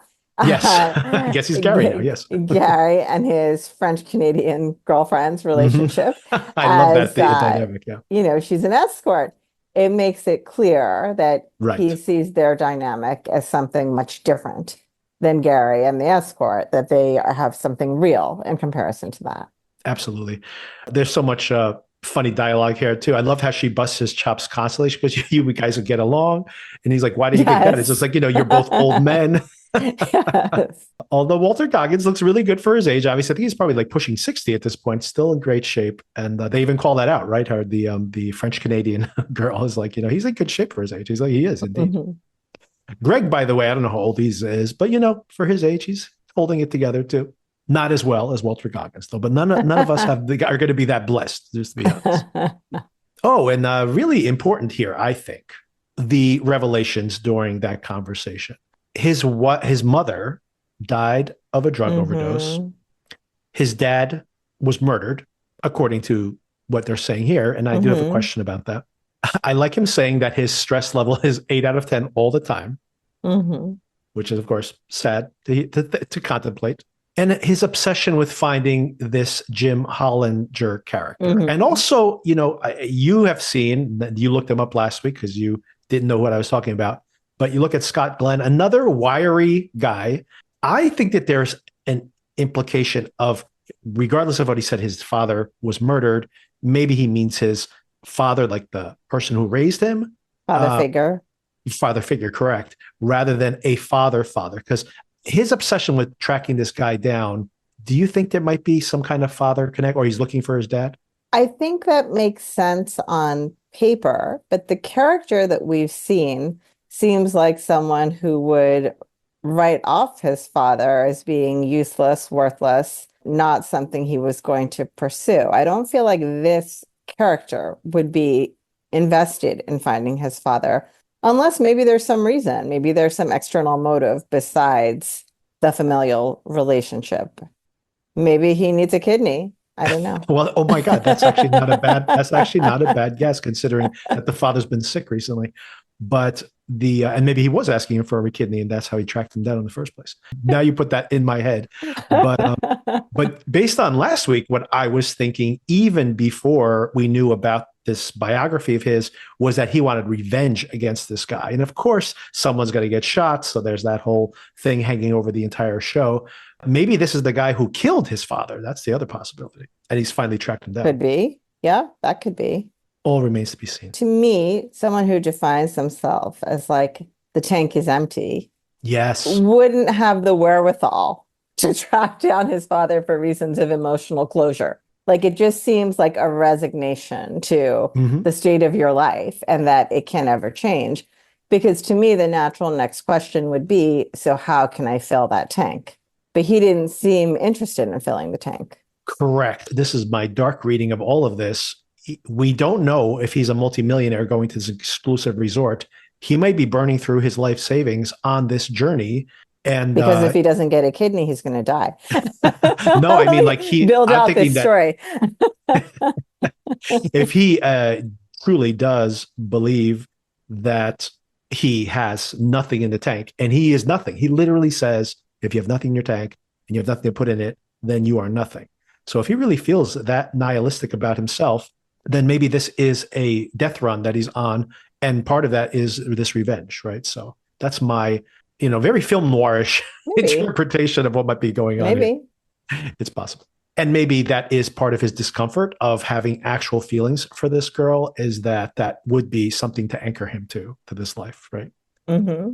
Yes, I guess he's Gary now. Yes. Gary and his French Canadian girlfriend's relationship. I love that dynamic. Yeah. She's an escort. It makes it clear that he sees their dynamic as something much different than Gary and the escort, that they have something real in comparison to that. Absolutely. There's so much funny dialogue here too. I love how she busts his chops constantly because you guys will get along. And he's like, why do you think that? It's just like, you're both old men. Yes. Although Walter Goggins looks really good for his age. Obviously, I think he's probably like pushing 60 at this point, still in great shape. And they even call that out, right? How the French Canadian girl is like, he's in good shape for his age. He's like, he is indeed. Greg, by the way, I don't know how old he is, but for his age, he's holding it together too. Not as well as Walter Goggins, though, but none of us are going to be that blessed, just to be honest. Oh, and really important here, I think, the revelations during that conversation. His mother died of a drug overdose. His dad was murdered, according to what they're saying here. And I do have a question about that. I like him saying that his stress level is 8 out of 10 all the time, which is, of course, sad to contemplate. And his obsession with finding this Jim Hollinger character. And also, you have seen, you looked him up last week because you didn't know what I was talking about, but you look at Scott Glenn, another wiry guy. I think that there's an implication of, regardless of what he said, his father was murdered. Maybe he means his father, like the person who raised him. Father figure, correct. Rather than a father, because his obsession with tracking this guy down, do you think there might be some kind of father connect, or he's looking for his dad? I think that makes sense on paper, but the character that we've seen seems like someone who would write off his father as being useless, worthless, not something he was going to pursue. I don't feel like this character would be invested in finding his father. Unless maybe there's some reason, maybe there's some external motive besides the familial relationship. Maybe he needs a kidney. I don't know. Well, oh my God, that's actually not a bad guess, considering that the father's been sick recently. But and maybe he was asking him for a kidney, and that's how he tracked him down in the first place. Now you put that in my head. But based on last week, what I was thinking, even before we knew about this biography of his, was that he wanted revenge against this guy. And of course, someone's going to get shot. So there's that whole thing hanging over the entire show. Maybe this is the guy who killed his father. That's the other possibility. And he's finally tracked him down. Could be. Yeah, that could be. All remains to be seen. To me, someone who defines themselves as like the tank is empty. Yes. Wouldn't have the wherewithal to track down his father for reasons of emotional closure. Like, it just seems like a resignation to the state of your life and that it can never change. Because to me, the natural next question would be, so how can I fill that tank? But he didn't seem interested in filling the tank. Correct. This is my dark reading of all of this. We don't know if he's a multimillionaire going to this exclusive resort. He might be burning through his life savings on this journey. And because if he doesn't get a kidney, he's going to die. No, I mean, like build out this story. If he truly does believe that he has nothing in the tank, and he is nothing, he literally says, if you have nothing in your tank, and you have nothing to put in it, then you are nothing. So if he really feels that nihilistic about himself, then maybe this is a death run that he's on. And part of that is this revenge, right? So that's my, very film noirish Maybe, interpretation of what might be going on here. maybe. It's possible. And maybe that is part of his discomfort of having actual feelings for this girl, is that would be something to anchor him to this life, right? Mm-hmm.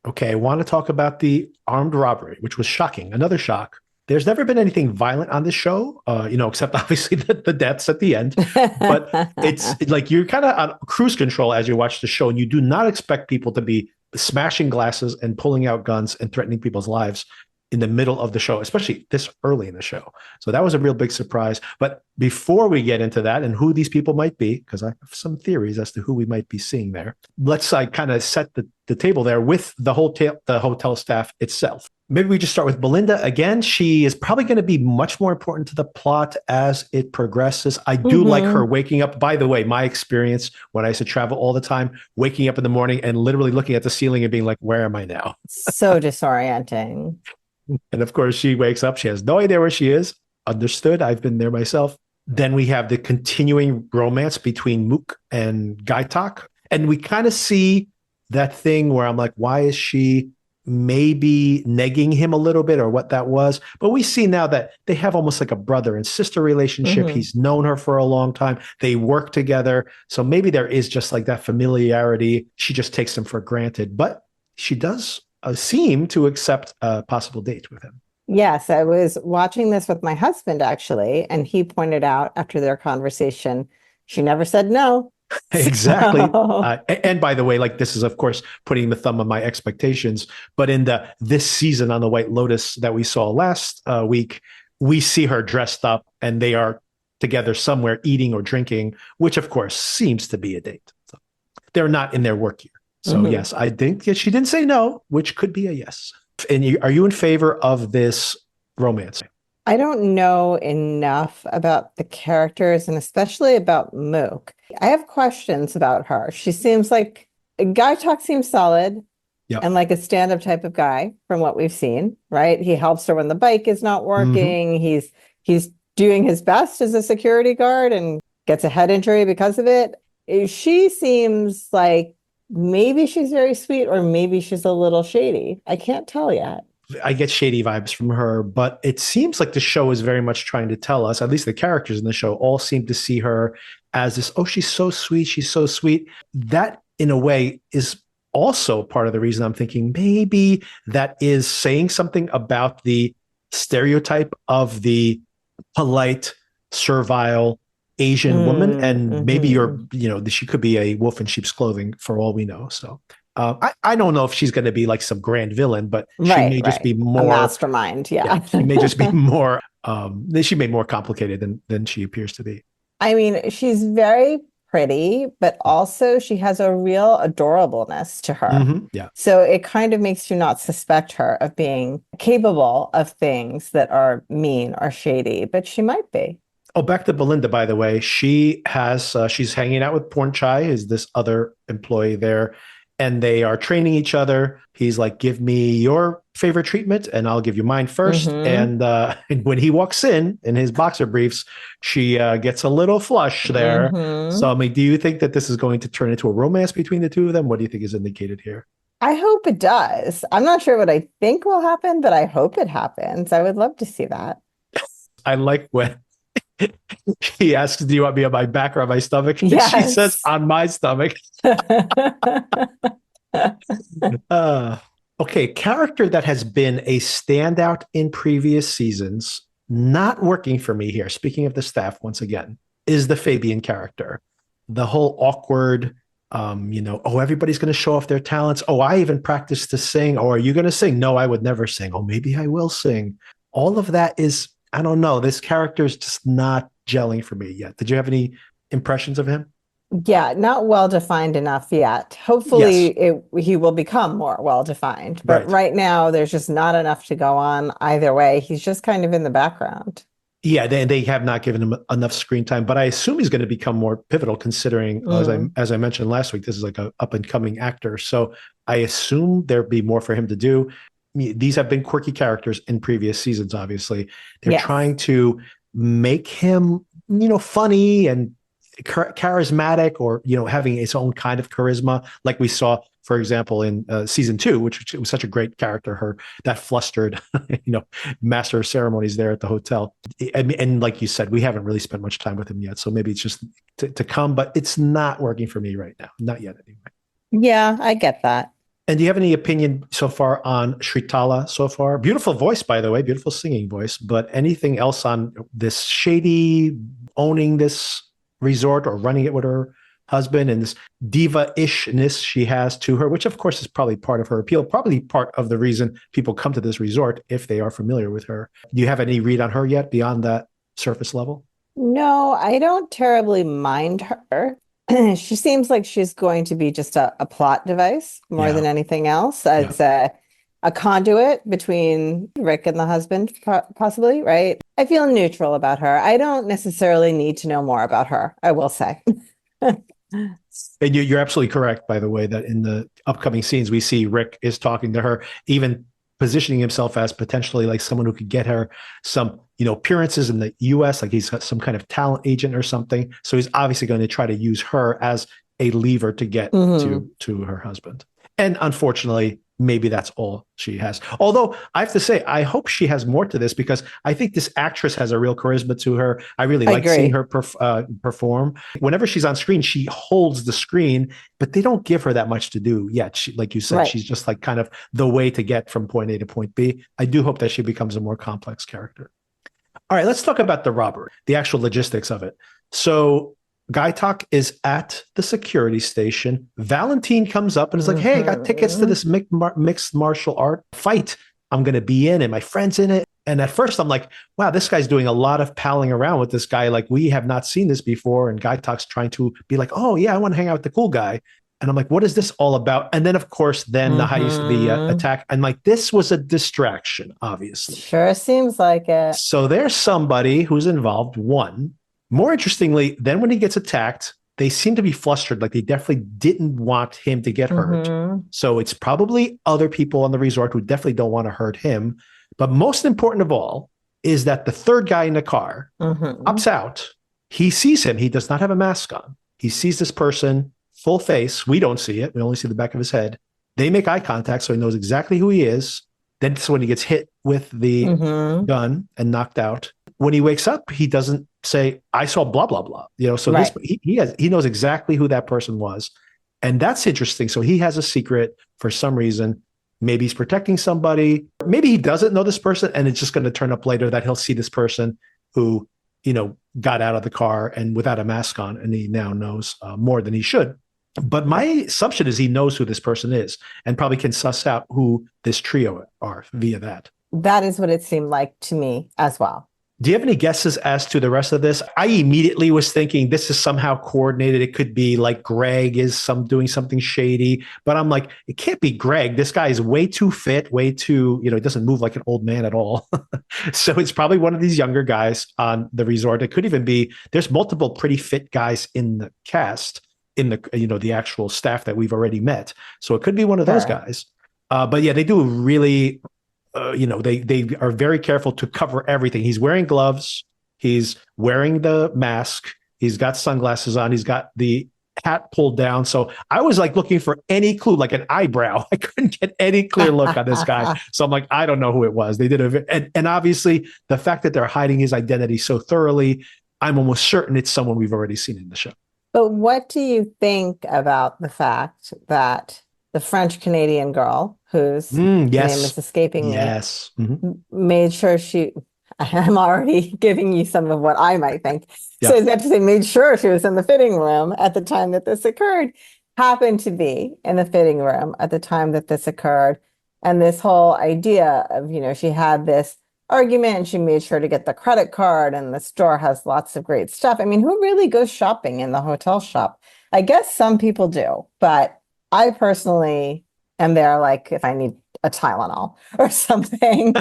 Okay, I want to talk about the armed robbery, which was shocking. Another shock. There's never been anything violent on this show, except obviously the deaths at the end. But it's like you're kind of on cruise control as you watch the show, and you do not expect people to be smashing glasses and pulling out guns and threatening people's lives in the middle of the show, especially this early in the show. So that was a real big surprise. But before we get into that and who these people might be, because I have some theories as to who we might be seeing there, let's kind of set the table there with the hotel staff itself. Maybe we just start with Belinda again. She is probably going to be much more important to the plot as it progresses. I do like her waking up. By the way, my experience when I used to travel all the time, waking up in the morning and literally looking at the ceiling and being like, where am I now? So disorienting. And of course, she wakes up. She has no idea where she is. Understood. I've been there myself. Then we have the continuing romance between Mook and Gaitak. And we kind of see that thing where I'm like, why is she maybe negging him a little bit, or what that was? But we see now that they have almost like a brother and sister relationship. Mm-hmm. He's known her for a long time. They work together. So maybe there is just like that familiarity. She just takes him for granted. But she does seem to accept a possible date with him. Yes, I was watching this with my husband actually, and he pointed out after their conversation, she never said no. Exactly. So... And by the way, like, this is of course putting the thumb on my expectations, but in this season on the White Lotus that we saw last week, we see her dressed up and they are together somewhere eating or drinking, which of course seems to be a date. So they're not in their work year. So yes, I think she didn't say no, which could be a yes. And are you in favor of this romance? I don't know enough about the characters and especially about Mook. I have questions about her. She seems like Gaitak seems solid and like a stand-up type of guy from what we've seen, right? He helps her when the bike is not working. He's doing his best as a security guard and gets a head injury because of it. She seems like maybe she's very sweet or maybe she's a little shady. I can't tell yet. I get shady vibes from her, but it seems like the show is very much trying to tell us, at least the characters in the show all seem to see her as this, oh, she's so sweet. She's so sweet. That in a way is also part of the reason I'm thinking maybe that is saying something about the stereotype of the polite, servile Asian woman. And maybe she could be a wolf in sheep's clothing for all we know. So I don't know if she's going to be like some grand villain, but she may just be more a mastermind. Yeah. She may just be more she may be more complicated than she appears to be. I mean, she's very pretty, but also she has a real adorableness to her. Yeah. So it kind of makes you not suspect her of being capable of things that are mean or shady, but she might be. Oh, back to Belinda, by the way. She has she's hanging out with Porn Chai, is this other employee there, and they are training each other. He's like, give me your favorite treatment and I'll give you mine first. And when he walks in his boxer briefs, she gets a little flush there. So, I mean, do you think that this is going to turn into a romance between the two of them? What do you think is indicated here? I hope it does. I'm not sure what I think will happen, but I hope it happens. I would love to see that. I like when he asks, do you want me on my back or on my stomach? And Yes. she says, on my stomach. Okay, character that has been a standout in previous seasons, not working for me here, speaking of the staff once again, is the Fabian character. The whole awkward, oh, everybody's going to show off their talents. Oh, I even practiced to sing. Oh, are you going to sing? No, I would never sing. Oh, maybe I will sing. All of that is, I don't know, this character is just not gelling for me yet. Did you have any impressions of him? Yeah, not well-defined enough yet. Hopefully he will become more well-defined. But right now, there's just not enough to go on either way. He's just kind of in the background. Yeah, they have not given him enough screen time, but I assume he's going to become more pivotal considering, as I mentioned last week, this is like an up-and-coming actor. So I assume there'll be more for him to do. these have been quirky characters in previous seasons, obviously. They're Yes. trying to make him, funny and charismatic, or, having its own kind of charisma, like we saw, for example, in season 2, which was such a great character, that flustered, master of ceremonies there at the hotel. And like you said, we haven't really spent much time with him yet. So maybe it's just to come, but it's not working for me right now. Not yet, anyway. Yeah, I get that. And do you have any opinion so far on Shritala so far? Beautiful voice, by the way, beautiful singing voice. But anything else on this shady owning this resort or running it with her husband, and this diva-ishness she has to her, which of course is probably part of her appeal, probably part of the reason people come to this resort if they are familiar with her. Do you have any read on her yet beyond that surface level? No, I don't terribly mind her. She seems like she's going to be just a plot device more than anything else, as a conduit between Rick and the husband, possibly, right? I feel neutral about her. I don't necessarily need to know more about her, I will say. And you're absolutely correct, by the way, that in the upcoming scenes, we see Rick is talking to her, even positioning himself as potentially like someone who could get her some, appearances in the US, like he's some kind of talent agent or something. So he's obviously going to try to use her as a lever to get to her husband. And unfortunately, maybe that's all she has. Although I have to say, I hope she has more to this, because I think this actress has a real charisma to her. I really like seeing her perform. Whenever she's on screen, she holds the screen, but they don't give her that much to do yet. She, like you said, she's just like kind of the way to get from point A to point B. I do hope that she becomes a more complex character. All right, let's talk about the robbery, the actual logistics of it. So Gaitak is at the security station. Valentine comes up and is like, hey, I got tickets to this mixed martial art fight I'm going to be in, and my friend's in it. And at first I'm like, wow, this guy's doing a lot of palling around with this guy. Like, we have not seen this before. And Gaitak's trying to be like, oh yeah, I want to hang out with the cool guy. And I'm like, what is this all about? And then, of course, the heist, the attack. I'm like, this was a distraction, obviously. Sure seems like it. So there's somebody who's involved, one. More interestingly, then when he gets attacked, they seem to be flustered. Like, they definitely didn't want him to get hurt. So it's probably other people on the resort who definitely don't want to hurt him. But most important of all is that the third guy in the car pops out. He sees him. He does not have a mask on. He sees this person, full face. We don't see it. We only see the back of his head. They make eye contact, so he knows exactly who he is. Then it's when he gets hit with the gun and knocked out. When he wakes up, he doesn't say, I saw blah, blah, blah. So he knows exactly who that person was. And that's interesting. So he has a secret for some reason. Maybe he's protecting somebody. Maybe he doesn't know this person, and it's just going to turn up later that he'll see this person who, got out of the car and without a mask on, and he now knows more than he should. But my assumption is he knows who this person is and probably can suss out who this trio are via that. That is what it seemed like to me as well. Do you have any guesses as to the rest of this? I immediately was thinking this is somehow coordinated. It could be like Greg is doing something shady, but I'm like, it can't be Greg. This guy is way too fit, way too, he doesn't move like an old man at all. So it's probably one of these younger guys on the resort. It could even be, there's multiple pretty fit guys in the cast, in the, the actual staff that we've already met. So it could be one of those guys. But yeah, they do really... they are very careful to cover everything. He's wearing gloves. He's wearing the mask. He's got sunglasses on. He's got the hat pulled down. So I was like looking for any clue, like an eyebrow. I couldn't get any clear look on this guy. So I'm like, I don't know who it was. They did and obviously the fact that they're hiding his identity so thoroughly, I'm almost certain it's someone we've already seen in the show. But what do you think about the fact that the French Canadian girl, whose name is escaping me, made sure I'm already giving you some of what I might think. So is that to say, made sure she was in the fitting room at the time that this occurred, happened to be in the fitting room at the time that this occurred. And this whole idea of, she had this argument and she made sure to get the credit card, and the store has lots of great stuff. I mean, who really goes shopping in the hotel shop? I guess some people do, but I personally am there, like, if I need a Tylenol or something.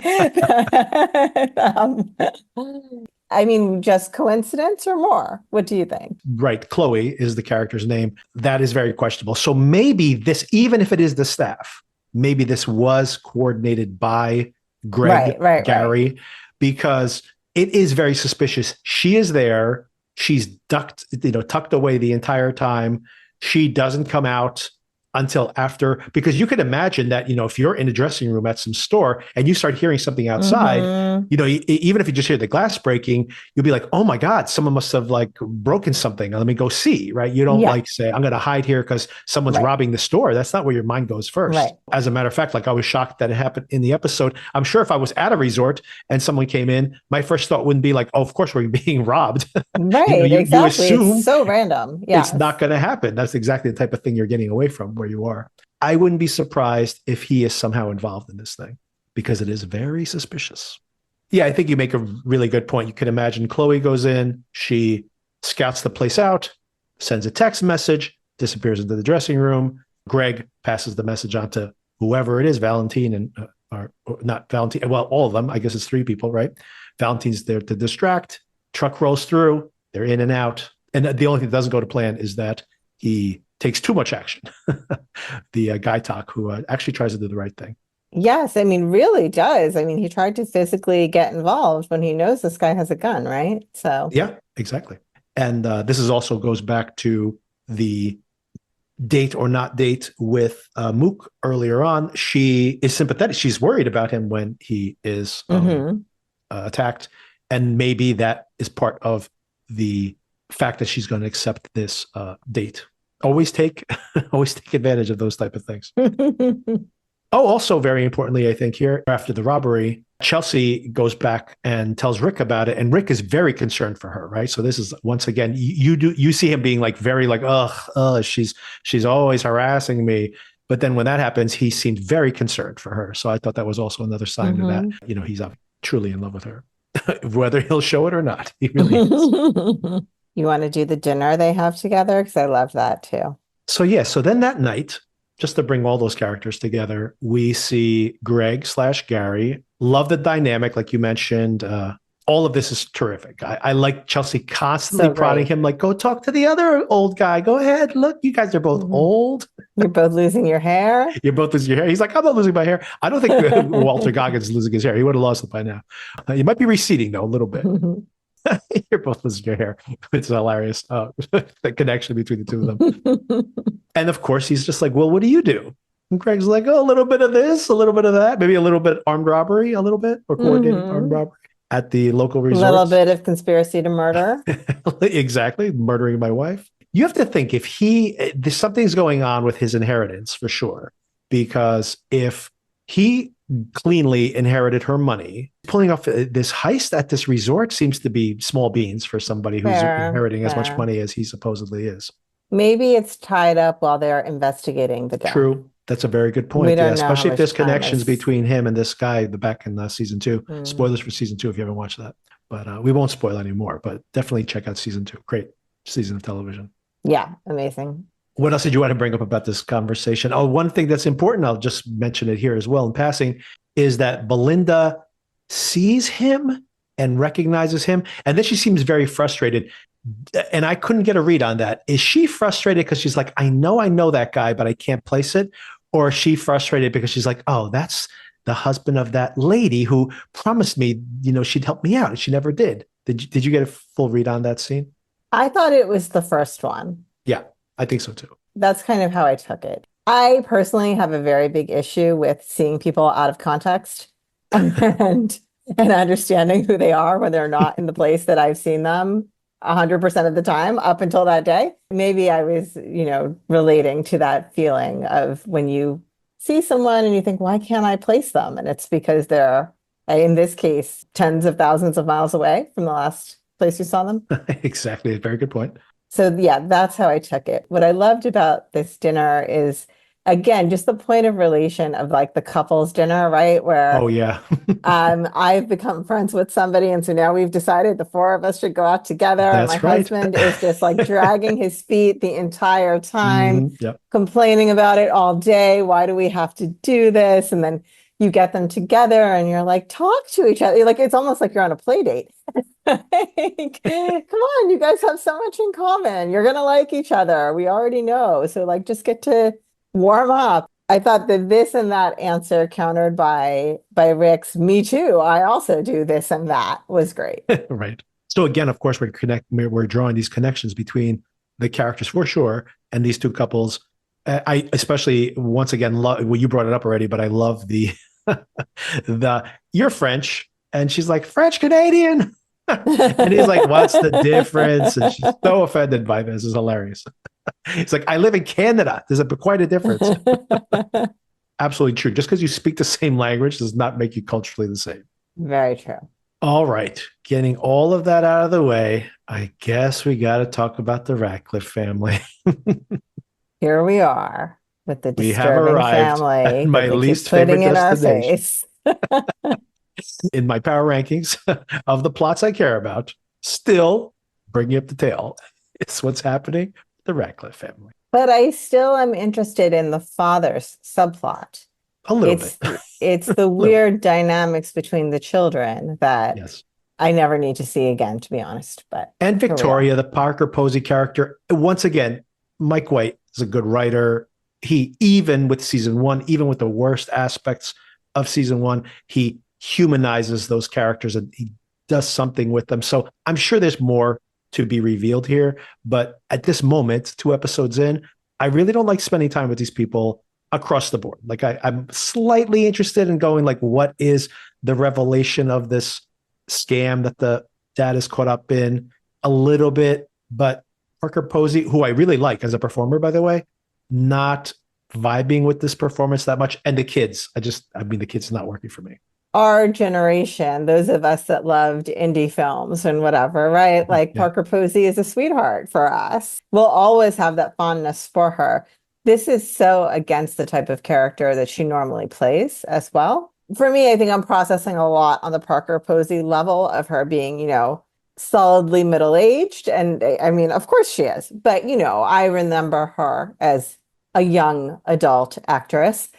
I mean, just coincidence or more? What do you think? Right. Chloe is the character's name. That is very questionable. So maybe this, even if it is the staff, maybe this was coordinated by Greg, Right. Gary, because it is very suspicious. She is there. She's tucked away the entire time. She doesn't come out until after, because you could imagine that, if you're in a dressing room at some store and you start hearing something outside, even if you just hear the glass breaking, you'll be like, oh my God, someone must have like broken something. Let me go see, right? You don't like say, I'm going to hide here because someone's robbing the store. That's not where your mind goes first. Right. As a matter of fact, like I was shocked that it happened in the episode. I'm sure if I was at a resort and someone came in, my first thought wouldn't be like, oh, of course we're being robbed. Right, you exactly. assume It's so random. Yeah. it's not going to happen. That's exactly the type of thing you're getting away from where you are. I wouldn't be surprised if he is somehow involved in this thing, because it is very suspicious. Yeah, I think you make a really good point. You can imagine Chloe goes in, she scouts the place out, sends a text message, disappears into the dressing room. Greg passes the message on to whoever it is, Valentine and or not Valentine. Well, all of them. I guess it's three people, right? Valentine's there to distract. Truck rolls through. They're in and out. And the only thing that doesn't go to plan is that he takes too much action. The guy talk who actually tries to do the right thing. Yes, I mean, really does. I mean, he tried to physically get involved when he knows this guy has a gun, right? So yeah, exactly. And this is also goes back to the date or not date with Mook earlier on. She is sympathetic. She's worried about him when he is attacked. And maybe that is part of the fact that she's going to accept this date. Always take advantage of those type of things. Oh, also very importantly, I think here after the robbery, Chelsea goes back and tells Rick about it, and Rick is very concerned for her, right? So this is once again you see him being like very like she's always harassing me, but then when that happens, he seemed very concerned for her. So I thought that was also another sign of that he's truly in love with her, whether he'll show it or not. He really is. You want to do the dinner they have together? Because I love that too. So so then that night, just to bring all those characters together, we see Greg / Gary. Love the dynamic, like you mentioned. All of this is terrific. I like Chelsea constantly prodding him, like, go talk to the other old guy. Go ahead. Look, you guys are both old. You're both losing your hair. You're both losing your hair. He's like, I'm not losing my hair. I don't think Walter Goggins is losing his hair. He would have lost it by now. You might be receding, though, a little bit. You're both losing your hair. It's hilarious. The connection between the two of them. And of course, he's just like, well, what do you do? And Greg's like, oh, a little bit of this, a little bit of that, maybe a little bit armed robbery, a little bit, or coordinated armed robbery at the local resort. A little bit of conspiracy to murder. Exactly. Murdering my wife. You have to think if something's going on with his inheritance for sure, because if he cleanly inherited her money, pulling off this heist at this resort seems to be small beans for somebody who's inheriting as much money as he supposedly is. Maybe it's tied up while they're investigating the death. True. That's a very good point. Yeah, especially if there's connections between him and this guy back in season 2. Spoilers for season 2 if you haven't watched that. But we won't spoil anymore. But definitely check out season 2. Great season of television. Yeah, amazing. What else did you want to bring up about this conversation? Oh, one thing that's important, I'll just mention it here as well in passing, is that Belinda sees him and recognizes him. And then she seems very frustrated. And I couldn't get a read on that. Is she frustrated because she's like, I know that guy, but I can't place it? Or is she frustrated because she's like, oh, that's the husband of that lady who promised me, she'd help me out, and she never did. Did you get a full read on that scene? I thought it was the first one. Yeah, I think so too. That's kind of how I took it. I personally have a very big issue with seeing people out of context and understanding who they are when they're not in the place that I've seen them 100% of the time up until that day. Maybe I was, relating to that feeling of when you see someone and you think, why can't I place them? And it's because they're, in this case, tens of thousands of miles away from the last place you saw them. Exactly. A very good point. So yeah, that's how I took it. What I loved about this dinner is, again, just the point of relation of like the couples dinner, right? Where I've become friends with somebody, and so now we've decided the four of us should go out together. That's and my husband is just like dragging his feet the entire time, Yep. complaining about it all day. Why do we have to do this? And then you get them together and you're like, talk to each other. Like, it's almost like you're on a play date. Like, come on, you guys have so much in common. You're going to like each other. We already know. So like, just get to warm up. I thought that this and that answer countered by Rick's "me too, I also do this and that" was great. Right. So again, of course, we're drawing these connections between the characters for sure, and these two couples. I especially once again love. Well, you brought it up already, but I love the the you're French, and she's like French Canadian, and he's like, "What's the difference?" And she's so offended by this. It's hilarious. It's like I live in Canada. There's quite a difference. Absolutely true. Just because you speak the same language does not make you culturally the same. Very true. All right. Getting all of that out of the way, I guess we got to talk about the Ratcliff family. Here we are with the We have disturbing arrived at family that my they keep least favorite putting in our destination face. in my power rankings of the plots I care about. Still bringing up the tail. It's what's happening with the Ratcliff family. But I still am interested in the father's subplot. A little It's bit. it's the weird dynamics between the children that Yes. I never need to see again, to be honest. But And here we are. Victoria, the Parker Posey character. Once again, Mike White is a good writer. He, even with season one, even with the worst aspects of season one, he humanizes those characters and he does something with them. So I'm sure there's more to be revealed here. But at this moment, 2 episodes in, I really don't like spending time with these people across the board. Like I'm slightly interested in going like, what is the revelation of this scam that the dad is caught up in a little bit, but Parker Posey, who I really like as a performer, by the way, not vibing with this performance that much. And the kids, I mean, the kids not working for me. Our generation, those of us that loved indie films and whatever, right? Like Yeah. Parker Posey is a sweetheart for us. We'll always have that fondness for her. This is so against the type of character that she normally plays as well. For me, I think I'm processing a lot on the Parker Posey level of her being, solidly middle-aged. And I mean, of course she is, but I remember her as a young adult actress.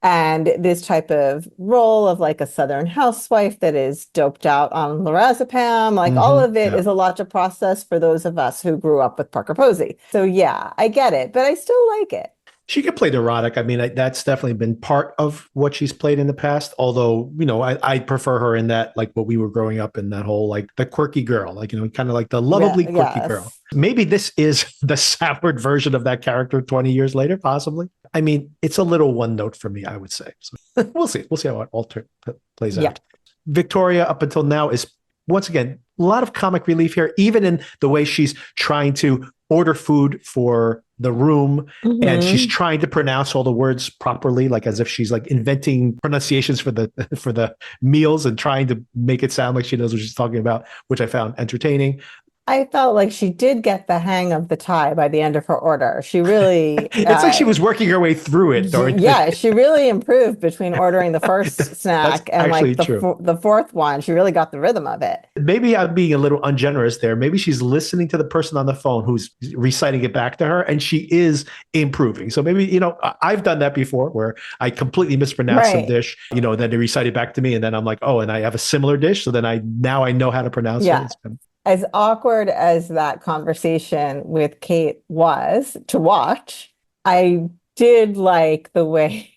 And this type of role of like a Southern housewife that is doped out on lorazepam, like all of it Yeah. is a lot to process for those of us who grew up with Parker Posey. So yeah, I get it, but I still like it. She could play neurotic. I mean, that's definitely been part of what she's played in the past. Although, I prefer her in that, like what we were growing up in, that whole like the quirky girl, like, kind of like the lovably quirky girl. Yes. Maybe this is the soured version of that character 20 years later, possibly. I mean, it's a little one note for me, I would say. So we'll see. We'll see how it plays Yeah. out. Victoria, up until now, is once again a lot of comic relief here, even in the way she's trying to order food for the room, and she's trying to pronounce all the words properly, like as if she's like inventing pronunciations for the meals and trying to make it sound like she knows what she's talking about, which I found entertaining. I felt like she did get the hang of the Thai by the end of her order. She really, It's like she was working her way through it. yeah, she really improved between ordering the first That's snack and actually like the fourth one. She really got the rhythm of it. Maybe I'm being a little ungenerous there. Maybe she's listening to the person on the phone who's reciting it back to her, and she is improving. So maybe, I've done that before where I completely mispronounced some dish, then they recite it back to me, and then I'm like, oh, and I have a similar dish. So then I know how to pronounce it. As awkward as that conversation with Kate was to watch, I did like the way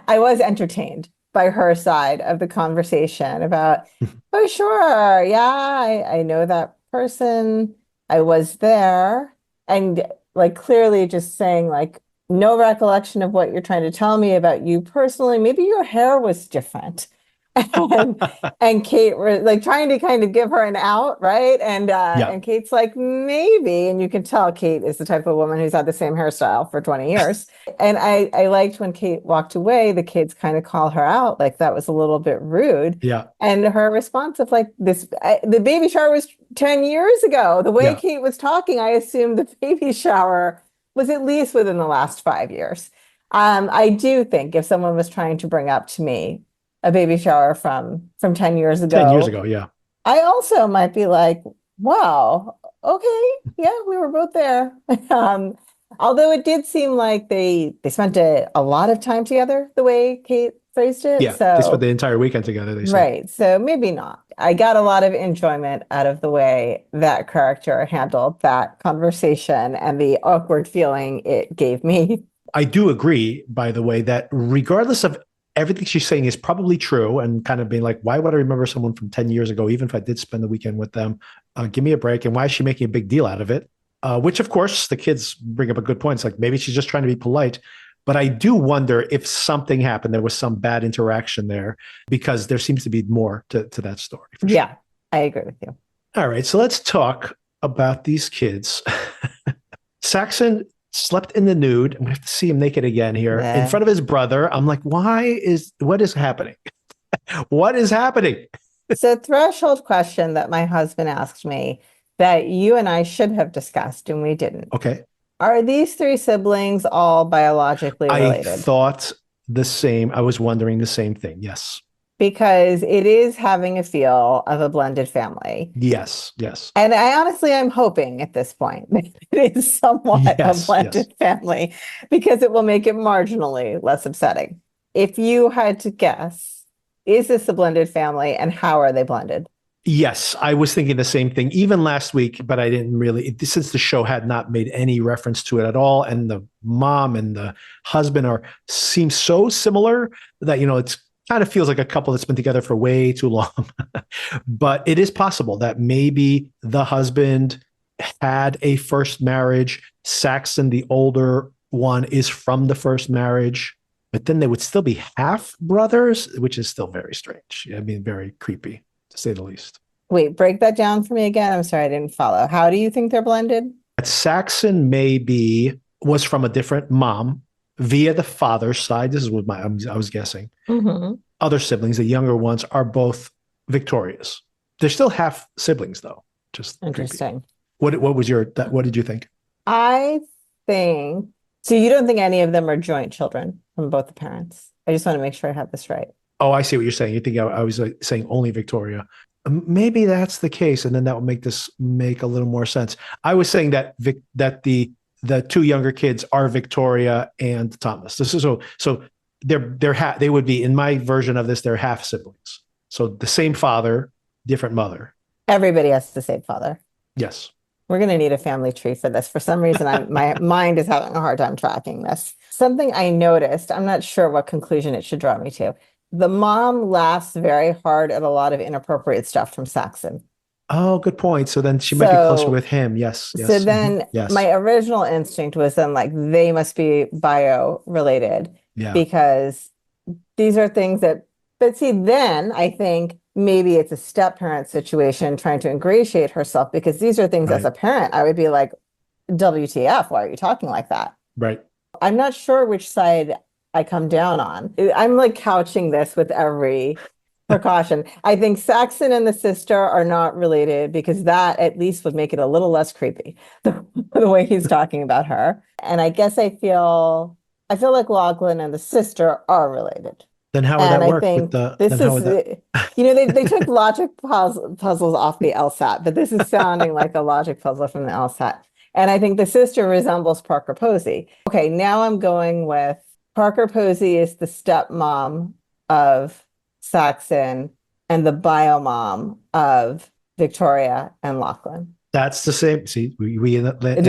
I was entertained by her side of the conversation about, oh, sure. Yeah, I know that person. I was there. And like clearly just saying like, no recollection of what you're trying to tell me about you personally. Maybe your hair was different. and Kate were like trying to kind of give her an out, right? And Kate's like, maybe. And you can tell Kate is the type of woman who's had the same hairstyle for 20 years. And I liked when Kate walked away, the kids kind of call her out, like that was a little bit rude. Yeah. And her response of like the baby shower was 10 years ago. The way Kate was talking, I assumed the baby shower was at least within the last 5 years. I do think if someone was trying to bring up to me a baby shower from 10 years ago. 10 years ago, yeah. I also might be like, wow, okay, yeah, we were both there. Although it did seem like they spent a lot of time together, the way Kate phrased it. Yeah, so, they spent the entire weekend together, they said. Right, so maybe not. I got a lot of enjoyment out of the way that character handled that conversation and the awkward feeling it gave me. I do agree, by the way, that regardless of everything she's saying is probably true, and kind of being like, why would I remember someone from 10 years ago, even if I did spend the weekend with them? Give me a break. And why is she making a big deal out of it? Which, of course, the kids bring up a good point. It's like maybe she's just trying to be polite. But I do wonder if something happened. There was some bad interaction there, because there seems to be more to that story. Yeah, sure. I agree with you. All right. So let's talk about these kids. Saxon slept in the nude. We have to see him naked again here in front of his brother. I'm like, what is happening? What is happening? So, threshold question that my husband asked me that you and I should have discussed and we didn't. Okay. Are these three siblings all biologically related? I thought the same. I was wondering the same thing. Yes. Because it is having a feel of a blended family. Yes. Yes. And I'm hoping at this point that it is somewhat a blended family, because it will make it marginally less upsetting. If you had to guess, is this a blended family and how are they blended? Yes, I was thinking the same thing even last week, but I didn't really, since the show had not made any reference to it at all. And the mom and the husband seem so similar that, it's kind of feels like a couple that's been together for way too long. But it is possible that maybe the husband had a first marriage. Saxon, the older one, is from the first marriage, but then they would still be half brothers, which is still very strange. I mean, very creepy, to say the least. Wait, break that down for me again. I'm sorry, I didn't follow. How do you think they're blended? Saxon was from a different mom via the father's side. This is what I was guessing. Mm-hmm. Other siblings, the younger ones, are both Victoria's. They're still half siblings, though. Just interesting. Creepy. What did you think? I think so. You don't think any of them are joint children from both the parents? I just want to make sure I have this right. Oh, I see what you're saying. You think I was saying only Victoria. Maybe that's the case, and then that would make a little more sense. I was saying that the two younger kids are Victoria and Thomas. This is so they would be, in my version of this, they're half siblings. So the same father, different mother. Everybody has the same father. Yes. We're going to need a family tree for this. For some reason, my mind is having a hard time tracking this. Something I noticed, I'm not sure what conclusion it should draw me to. The mom laughs very hard at a lot of inappropriate stuff from Saxon. Oh, good point. So then she might be closer with him. Yes. So then my original instinct was then like, they must be bio related. Yeah. Because these are things but see, then I think maybe it's a step parent situation trying to ingratiate herself, because these are things as a parent, I would be like, WTF, why are you talking like that? Right. I'm not sure which side I come down on. I'm like couching this with every precaution. I think Saxon and the sister are not related, because that at least would make it a little less creepy, the way he's talking about her. And I guess I feel like Lachlan and the sister are related. Then how would that work? They took logic puzzles off the LSAT, but this is sounding like a logic puzzle from the LSAT. And I think the sister resembles Parker Posey. Okay, now I'm going with Parker Posey is the stepmom of Saxon and the bio mom of Victoria and Lachlan. That's the same. See, do we end up in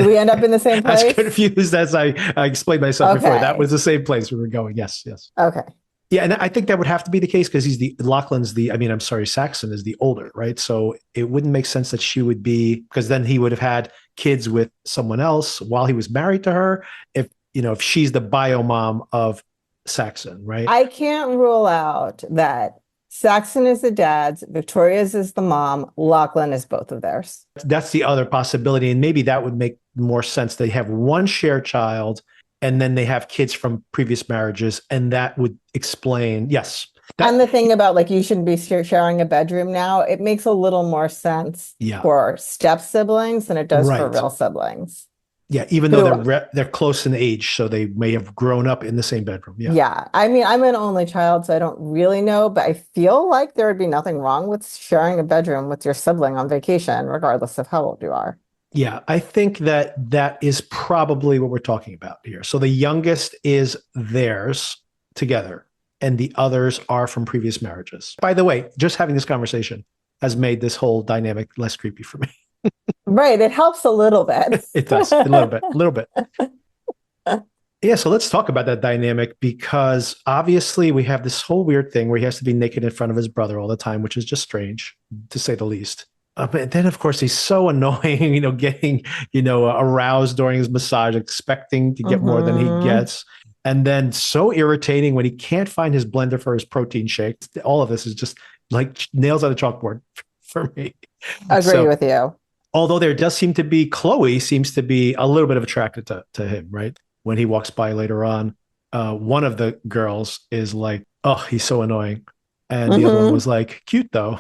the same place? As confused as I explained myself before. That was the same place we were going. Yes. Okay. Yeah, and I think that would have to be the case, because Saxon is the older, right? So it wouldn't make sense that she would be, because then he would have had kids with someone else while he was married to her. If she's the bio mom of Saxon, right? I can't rule out that Saxon is the dad's, Victoria's is the mom, Lachlan is both of theirs. That's the other possibility, and maybe that would make more sense. They have one shared child, and then they have kids from previous marriages, and that would explain, yes. And the thing about like, you shouldn't be sharing a bedroom now, it makes a little more sense for step siblings than it does for real siblings. Yeah, even though they're close in age, so they may have grown up in the same bedroom. Yeah. I mean, I'm an only child, so I don't really know, but I feel like there would be nothing wrong with sharing a bedroom with your sibling on vacation, regardless of how old you are. Yeah, I think that is probably what we're talking about here. So the youngest is theirs together, and the others are from previous marriages. By the way, just having this conversation has made this whole dynamic less creepy for me. Right. It helps a little bit. It does. A little bit. Yeah, so let's talk about that dynamic because obviously we have this whole weird thing where he has to be naked in front of his brother all the time, which is just strange to say the least. But then, of course, he's so annoying, getting, aroused during his massage, expecting to get more than he Mm-hmm. gets. And then so irritating when he can't find his blender for his protein shake. All of this is just like nails on a chalkboard for me. Agree So, with you. although there does seem to be, Chloe seems to be a little bit of attracted to him, right? When he walks by later on, one of the girls is like, oh, he's so annoying. And the other one Mm-hmm. was like, cute though.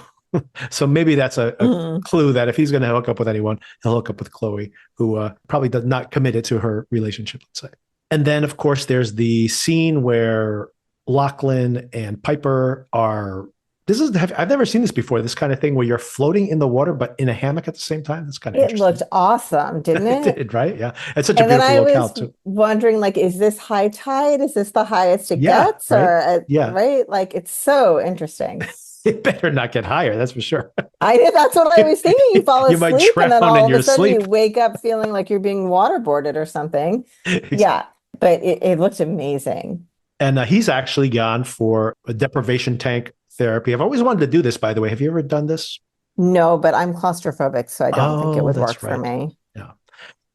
So maybe that's a Mm-hmm. clue that if he's going to hook up with anyone, he'll hook up with Chloe, who probably does not committed to her relationship, let's say. And then, of course, there's the scene where Lachlan and Piper are. I've never seen this before. This kind of thing where you're floating in the water, but in a hammock at the same time. That's kind of It interesting. looked awesome, didn't It it? did, right? Yeah. It's such a And then beautiful I locale, was too. wondering, like, is this high tide? Is this the highest it Yeah, gets? right. Or, Yeah. right? Like, it's so interesting. It better not get higher, that's for sure. I did. That's what I was thinking. You fall You might asleep, and then drown in all of a your sudden you sleep. wake up feeling like you're being waterboarded or something. Yeah, but it looked amazing. And he's actually gone for a deprivation tank therapy. I've always wanted to do this, by the way. Have you ever done this? No, but I'm claustrophobic, so I don't think it Oh, would work that's for right. me. Yeah.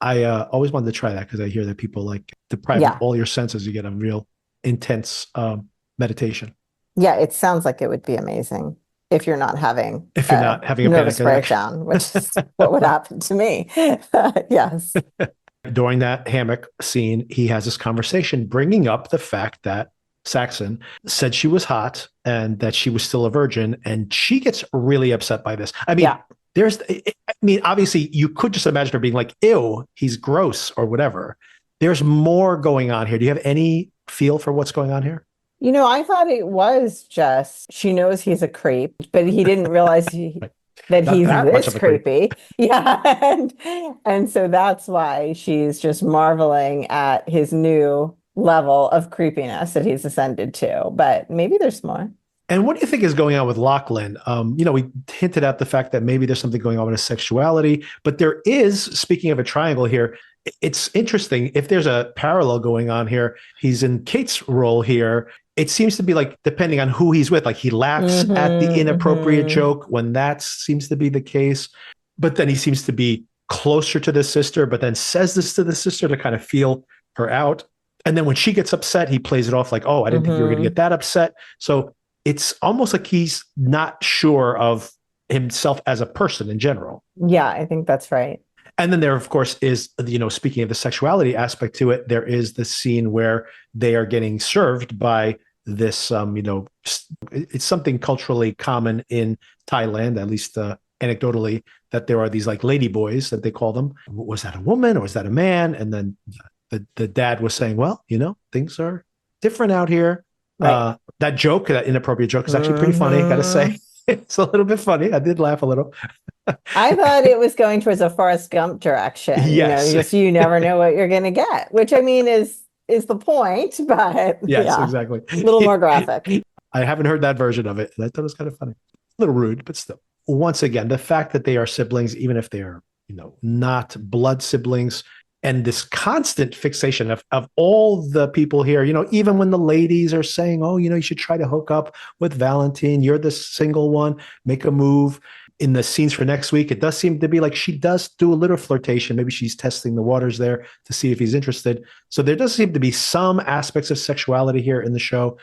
I always wanted to try that because I hear that people like deprive of Yeah. all your senses. You get a real intense meditation Yeah, it sounds like it would be amazing if you're not having if you're a not having a panic nervous attack. breakdown, which is what would happen to me. Yes. During that hammock scene, he has this conversation bringing up the fact that Saxon said she was hot and that she was still a virgin. And she gets really upset by this. I mean, Yeah. obviously, you could just imagine her being like, ew, he's gross or whatever. There's more going on here. Do you have any feel for what's going on here? I thought it was just she knows he's a creep, but he didn't realize Right. that Not he's that much this of a creep. creepy. Yeah. And so that's why she's just marveling at his new level of creepiness that he's ascended to. But maybe there's more. And what do you think is going on with Lachlan? We hinted at the fact that maybe there's something going on with his sexuality, but there is, speaking of a triangle here, it's interesting. If there's a parallel going on here, he's in Kate's role here. It seems to be like, depending on who he's with, like he laughs at the Mm-hmm, inappropriate mm-hmm. joke when that seems to be the case. But then he seems to be closer to the sister, but then says this to the sister to kind of feel her out. And then when she gets upset, he plays it off like, oh, I didn't think you were going to Mm-hmm. get that upset. So it's almost like he's not sure of himself as a person in general. Yeah, I think that's right. And then there, of course, is, speaking of the sexuality aspect to it, there is the scene where they are getting served by this, it's something culturally common in Thailand, at least anecdotally, that there are these like lady boys that they call them. Was that a woman or was that a man? And then the dad was saying, well, things are different out here. Right. That joke, that inappropriate joke, is actually pretty funny. Got to Mm-hmm. say, it's a little bit funny. I did laugh a little. I thought it was going towards a Forrest Gump direction. Yes, Just you never know what you're going to get, which I mean is the point, but yes, yeah, exactly. a little more graphic. I haven't heard that version of it. I thought it was kind of funny. A little rude, but still. Once again, the fact that they are siblings, even if they are, not blood siblings, and this constant fixation of all the people here, even when the ladies are saying, oh, you should try to hook up with Valentine, you're the single one, make a move. In the scenes for next week, it does seem to be like she does do a little flirtation. Maybe she's testing the waters there to see if he's interested. So there does seem to be some aspects of sexuality here in the show.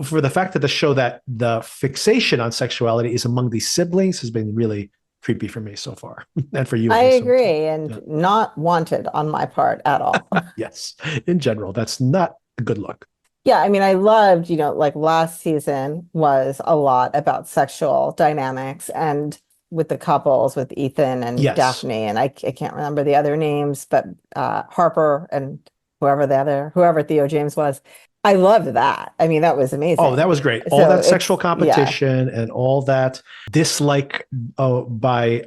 For the fact of the show that the fixation on sexuality is among these siblings has been really creepy for me so far, and for you, I I assume. agree, Yeah. and not wanted on my part at all. Yes, in general, that's not a good look. Yeah, I mean, I loved, like last season was a lot about sexual dynamics and with the couples with Ethan and Yes. Daphne, and I can't remember the other names, but Harper and whoever Theo James was. I loved that. I mean, that was Oh, that amazing. was great. All So that sexual yeah, competition and all that dislike by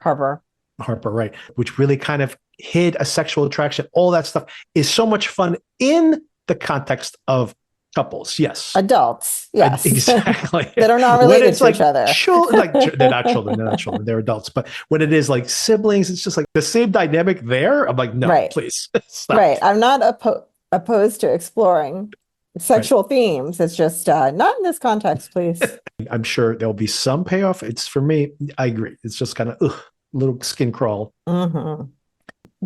Harper. Harper, right? Which really kind of hid a sexual attraction. All that stuff is so much fun in the context of couples. Yes. Adults, yes, Exactly. that are not When related it's to like each other. children, like they're not children, they're adults. But when it is like siblings, it's just like the same dynamic there. I'm like, no, Right. please stop. Right. I'm not opposed to exploring Right. sexual themes. It's just not in this context, please. I'm sure there'll be some payoff. It's for me, I agree. It's just kind of little skin crawl. Hmm.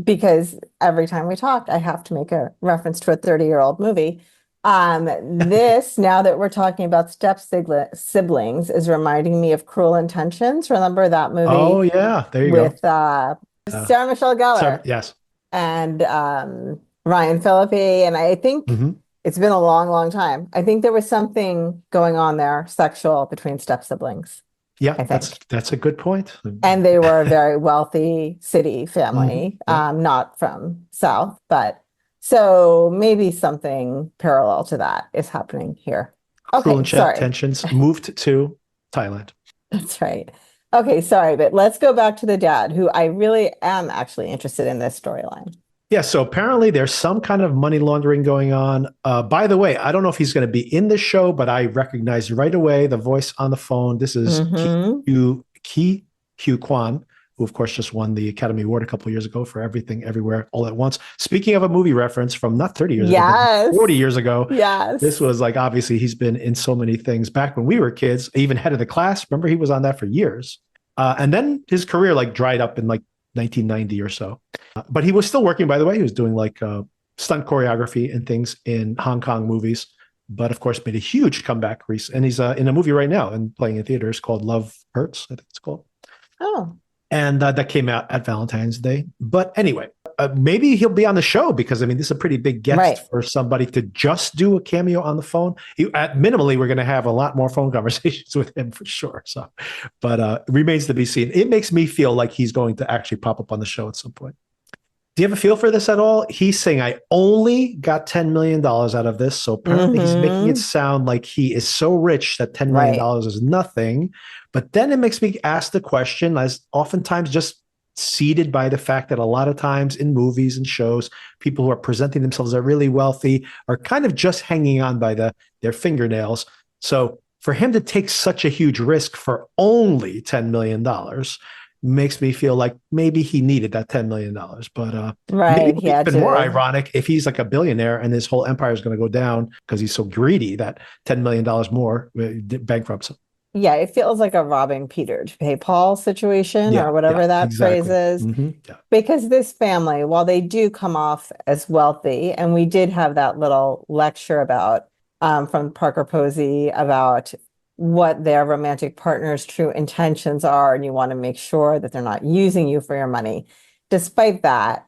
Because every time we talk, I have to make a reference to a 30-year-old movie. This, now that we're talking about siblings, is reminding me of Cruel Intentions. Remember that Oh movie yeah, there you go. with Sarah Michelle Sorry, Gellar yes. and Ryan Phillippe? And I think Hmm. it's been a long, long time. I think there was something going on there, sexual, between step siblings, Yeah, I think. that's a good point. And they were a very wealthy city Hmm. family, Yeah. not from South, but so maybe something parallel to that is happening here. Cruel Okay, sorry. Intentions moved to Thailand. That's right. Okay, sorry, but let's go back to the dad, who I really am actually interested in this storyline. Yeah, so apparently there's some kind of money laundering going on. By the way, I don't know if he's going to be in the show, but I recognize right away the voice on the phone. This is Mm-hmm. Ki Hugh Kwan, who of course just won the Academy Award a couple of years ago for Everything Everywhere All at Once. Speaking of a movie reference from not 30 years ago, but 40 Yes. years ago, this Yes. was like obviously he's been in so many things back when we were kids, even Head of the Class. Remember, he was on that for years. And then his career like dried up in like 1990 or so. But he was still working, by the way. He was doing like stunt choreography and things in Hong Kong movies. But of course, made a huge comeback recently. And he's in a movie right now and playing in theaters called Love Hurts, I think it's called. Oh, And that came out at Valentine's Day. But anyway, maybe he'll be on the show because I mean, this is a pretty big right. guest for somebody to just do a cameo on the phone. At minimally, we're going to have a lot more phone conversations with him for sure. So, but remains to be seen. It makes me feel like he's going to actually pop up on the show at some point. Do you have a feel for this at all? He's saying, I only got $10 million out of this. So apparently he's making it Mm-hmm. sound like he is so rich that $10 Right. million is nothing. But then it makes me ask the question, as oftentimes just seeded by the fact that a lot of times in movies and shows, people who are presenting themselves as really wealthy are kind of just hanging on by their fingernails. So for him to take such a huge risk for only $10 million makes me feel like maybe he needed that $10 million. But maybe Right. it'll He be had even more to. ironic if he's like a billionaire and his whole empire is going to go down because he's so greedy that $10 million more bankrupts him. Yeah, it feels like a robbing Peter to pay Paul situation Yeah, or yeah, whatever that phrase exactly. is. Yeah, Because this family, while they do come off as wealthy, and we did have that little lecture about from Parker Posey about what their romantic partner's true intentions are, and you want to make sure that they're not using you for your money. Despite that,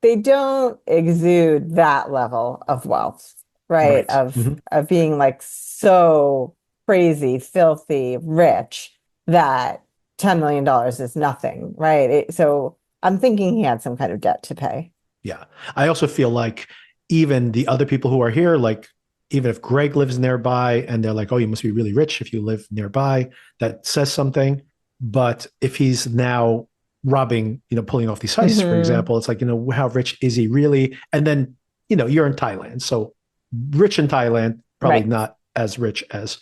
they don't exude that level of wealth, right? right. Of being like so crazy, filthy, rich that $10 million is nothing, right? So I'm thinking he had some kind of debt to pay. Yeah. I also feel like even the other people who are here, like even if Greg lives nearby and they're like, oh, you must be really rich if you live nearby, that says something. But if he's now robbing, pulling off these heists, for Hmm. example, it's like, how rich is he really? And then, you're in Thailand. So rich in Thailand, probably Right, not as rich as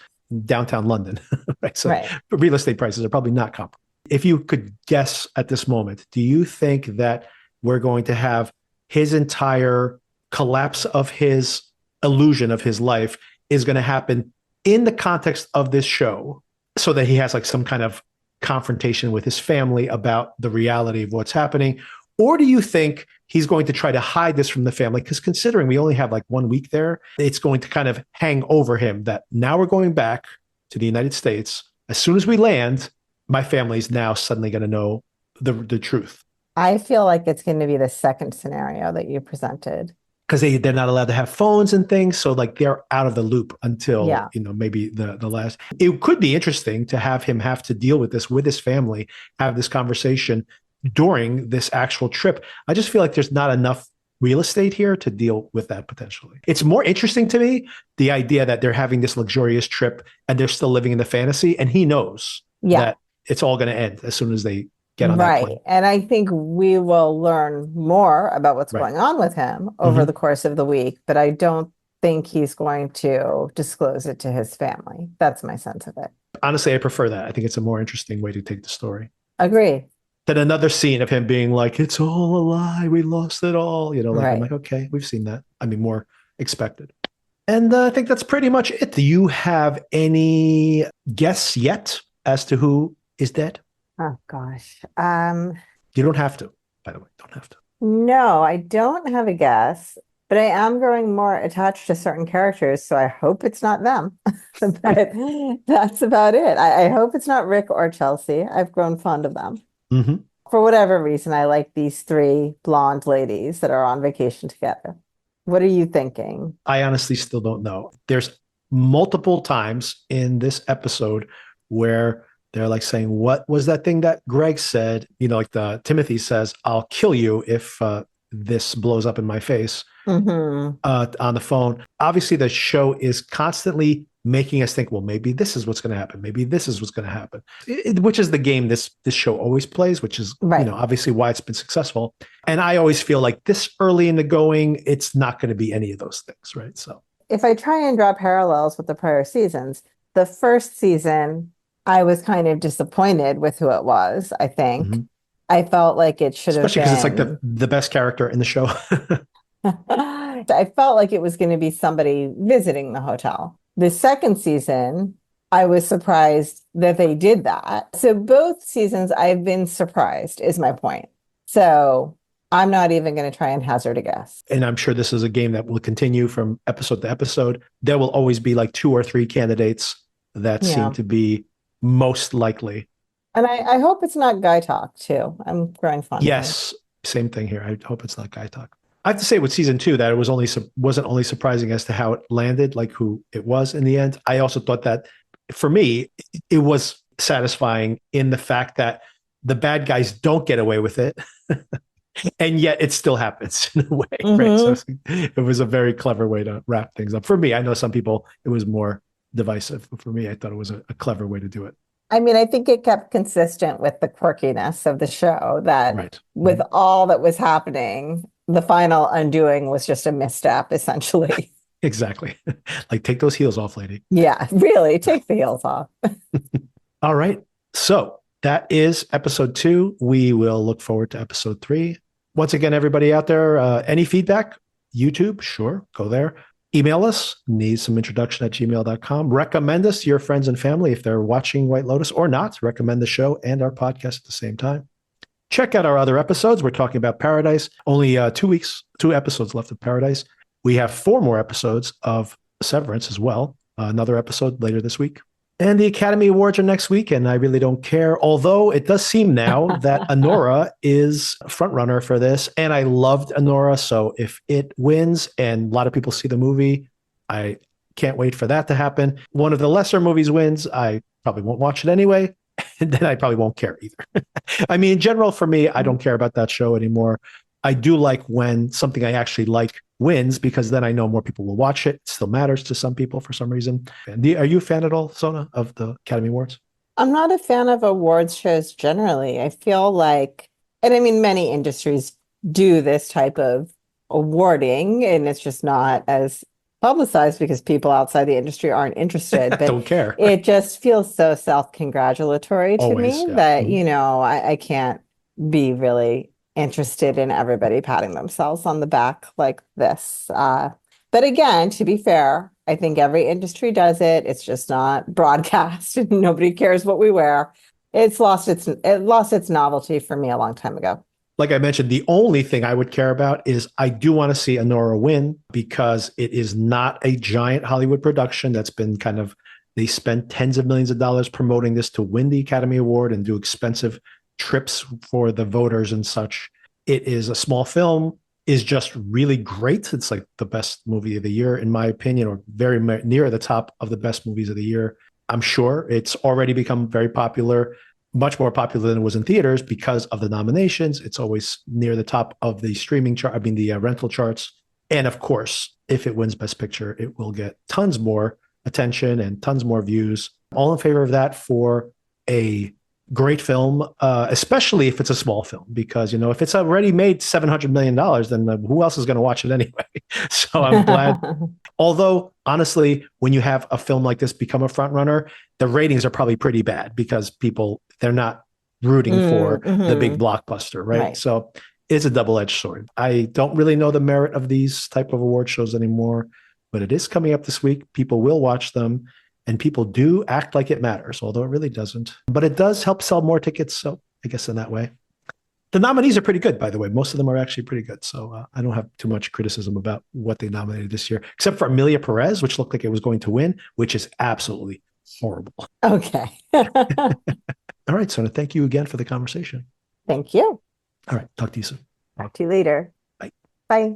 downtown London, right? So right. real estate prices are probably not comparable. If you could guess at this moment, do you think that we're going to have his entire collapse of his illusion of his life is going to happen in the context of this show so that he has like some kind of confrontation with his family about the reality of what's happening? Or do you think he's going to try to hide this from the family? Because considering we only have like 1 week there, it's going to kind of hang over him that now we're going back to the United States. As soon as we land, my family's now suddenly going to know the truth I feel like it's going to be the second scenario that you presented. because they're not allowed to have phones and things, so like they're out of the loop until Yeah. maybe the last. It could be interesting to have him have to deal with this with his family, have this conversation during this actual trip. I just feel like there's not enough real estate here to deal with that potentially. It's more interesting to me the idea that they're having this luxurious trip and they're still living in the fantasy, and he knows Yeah. that it's all going to end as soon as they get on that Right. plane. And I think we will learn more about what's Right. going on with him over the Mm-hmm. course of the week, but I don't think he's going to disclose it to his family. That's my sense of it. Honestly, I prefer that. I think it's a more interesting way to take the story. Agree. Then another scene of him being like, "It's all a lie. We lost it all." Like I'm Right. like, okay, we've seen that. I mean, more expected. And I think that's pretty much it. Do you have any guess yet as to who is dead? Oh gosh. You don't have to, by the way. Don't have to. No, I don't have a guess, but I am growing more attached to certain characters, so I hope it's not them. But that's about it. I hope it's not Rick or Chelsea. I've grown fond of them. Mm-hmm. For whatever reason, I like these three blonde ladies that are on vacation together. What are you thinking? I honestly still don't know. There's multiple times in this episode where they're like saying, "What was that thing that Greg said?" Like the Timothy says, "I'll kill you if this blows up in my face." Hmm. On the phone. Obviously, the show is constantly making us think, well, maybe this is what's going to happen. Maybe this is what's going to happen, which is the game this show always plays, which is, Right. obviously why it's been successful. And I always feel like this early in the going, it's not going to be any of those things, right? So If I try and draw parallels with the prior seasons, the first season, I was kind of disappointed with who it was, I think. mhm. I felt like it should have Especially because it's like been. the best character in the show. I felt like it was going to be somebody visiting the hotel. The second season, I was surprised that they did that. So both seasons, I've been surprised, is my point. So I'm not even going to try and hazard a guess. And I'm sure this is a game that will continue from episode to episode. There will always be like two or three candidates that seem Yeah. to be most likely. And I hope it's not guy talk too. I'm growing fond of him. Yes, same thing here. I hope it's not guy talk. I have to say with season two that it wasn't only surprising as to how it landed, like who it was in the end. I also thought that for me, it was satisfying in the fact that the bad guys don't get away with it, and yet it still happens in a way, right? So Hmm. it was a very clever way to wrap things up. For me, I know some people it was more divisive, but for me, I thought it was a clever way to do it. I mean, I think it kept consistent with the quirkiness of the show that Right. with all that was happening, the final undoing was just a misstep, essentially. Exactly. Like take those heels off, lady. Yeah, really, take the heels off. All right. So that is episode 2. We will look forward to episode 3. Once again, everybody out there, any feedback? YouTube, sure, go there. Email us, needssomeintroduction@gmail.com. Recommend us to your friends and family if they're watching White Lotus or not. Recommend the show and our podcast at the same time. Check out our other episodes. We're talking about Paradise. Only 2 episodes left of Paradise. We have 4 more episodes of Severance as well. Another episode later this week. And the Academy Awards are next week, and I really don't care. Although it does seem now that Honora is frontrunner for this, and I loved Honora. So if it wins and a lot of people see the movie, I can't wait for that to happen. One of the lesser movies wins, I probably won't watch it anyway, and then I probably won't care either. I mean, in general, for me, I don't care about that show anymore. I do like when something I actually like wins because then I know more people will watch it. It still matters to some people for some reason. Are you a fan at all, Sona, of the Academy Awards? I'm not a fan of awards shows generally. I feel like, and I mean, many industries do this type of awarding, and it's just not as publicized because people outside the industry aren't interested. But Don't care. it just feels so self-congratulatory to Always, me yeah. that, Mhm. I can't be really interested in everybody patting themselves on the back like this. But again, to be fair, I think every industry does it. It's just not broadcast and nobody cares what we wear. It lost its novelty for me a long time ago. Like I mentioned, the only thing I would care about is I do want to see Honora win because it is not a giant Hollywood production that's been they spend tens of millions of dollars promoting this to win the Academy Award and do expensive trips for the voters and such. It is a small film, is just really great. It's like the best movie of the year, in my opinion, or very near the top of the best movies of the year. I'm sure it's already become very popular, much more popular than it was in theaters because of the nominations. It's always near the top of the streaming chart, the rental charts. And of course, if it wins Best Picture, it will get tons more attention and tons more views. All in favor of that for a great film, especially if it's a small film, because if it's already made $700 million, then who else is going to watch it anyway? So I'm glad. Although honestly, when you have a film like this become a front runner, the ratings are probably pretty bad because they're not rooting for the big Mhm. blockbuster, right? Right. So it's a double-edged sword. I don't really know the merit of these type of award shows anymore, but it is coming up this week. People will watch them, and people do act like it matters, although it really doesn't. But it does help sell more tickets, so I guess in that way. The nominees are pretty good, by the way. Most of them are actually pretty good. So I don't have too much criticism about what they nominated this year, except for Amelia Perez, which looked like it was going to win, which is absolutely horrible. Okay. All right, Sona, thank you again for the conversation. Thank you. All right, talk to you soon. Talk to you later. Bye. Bye.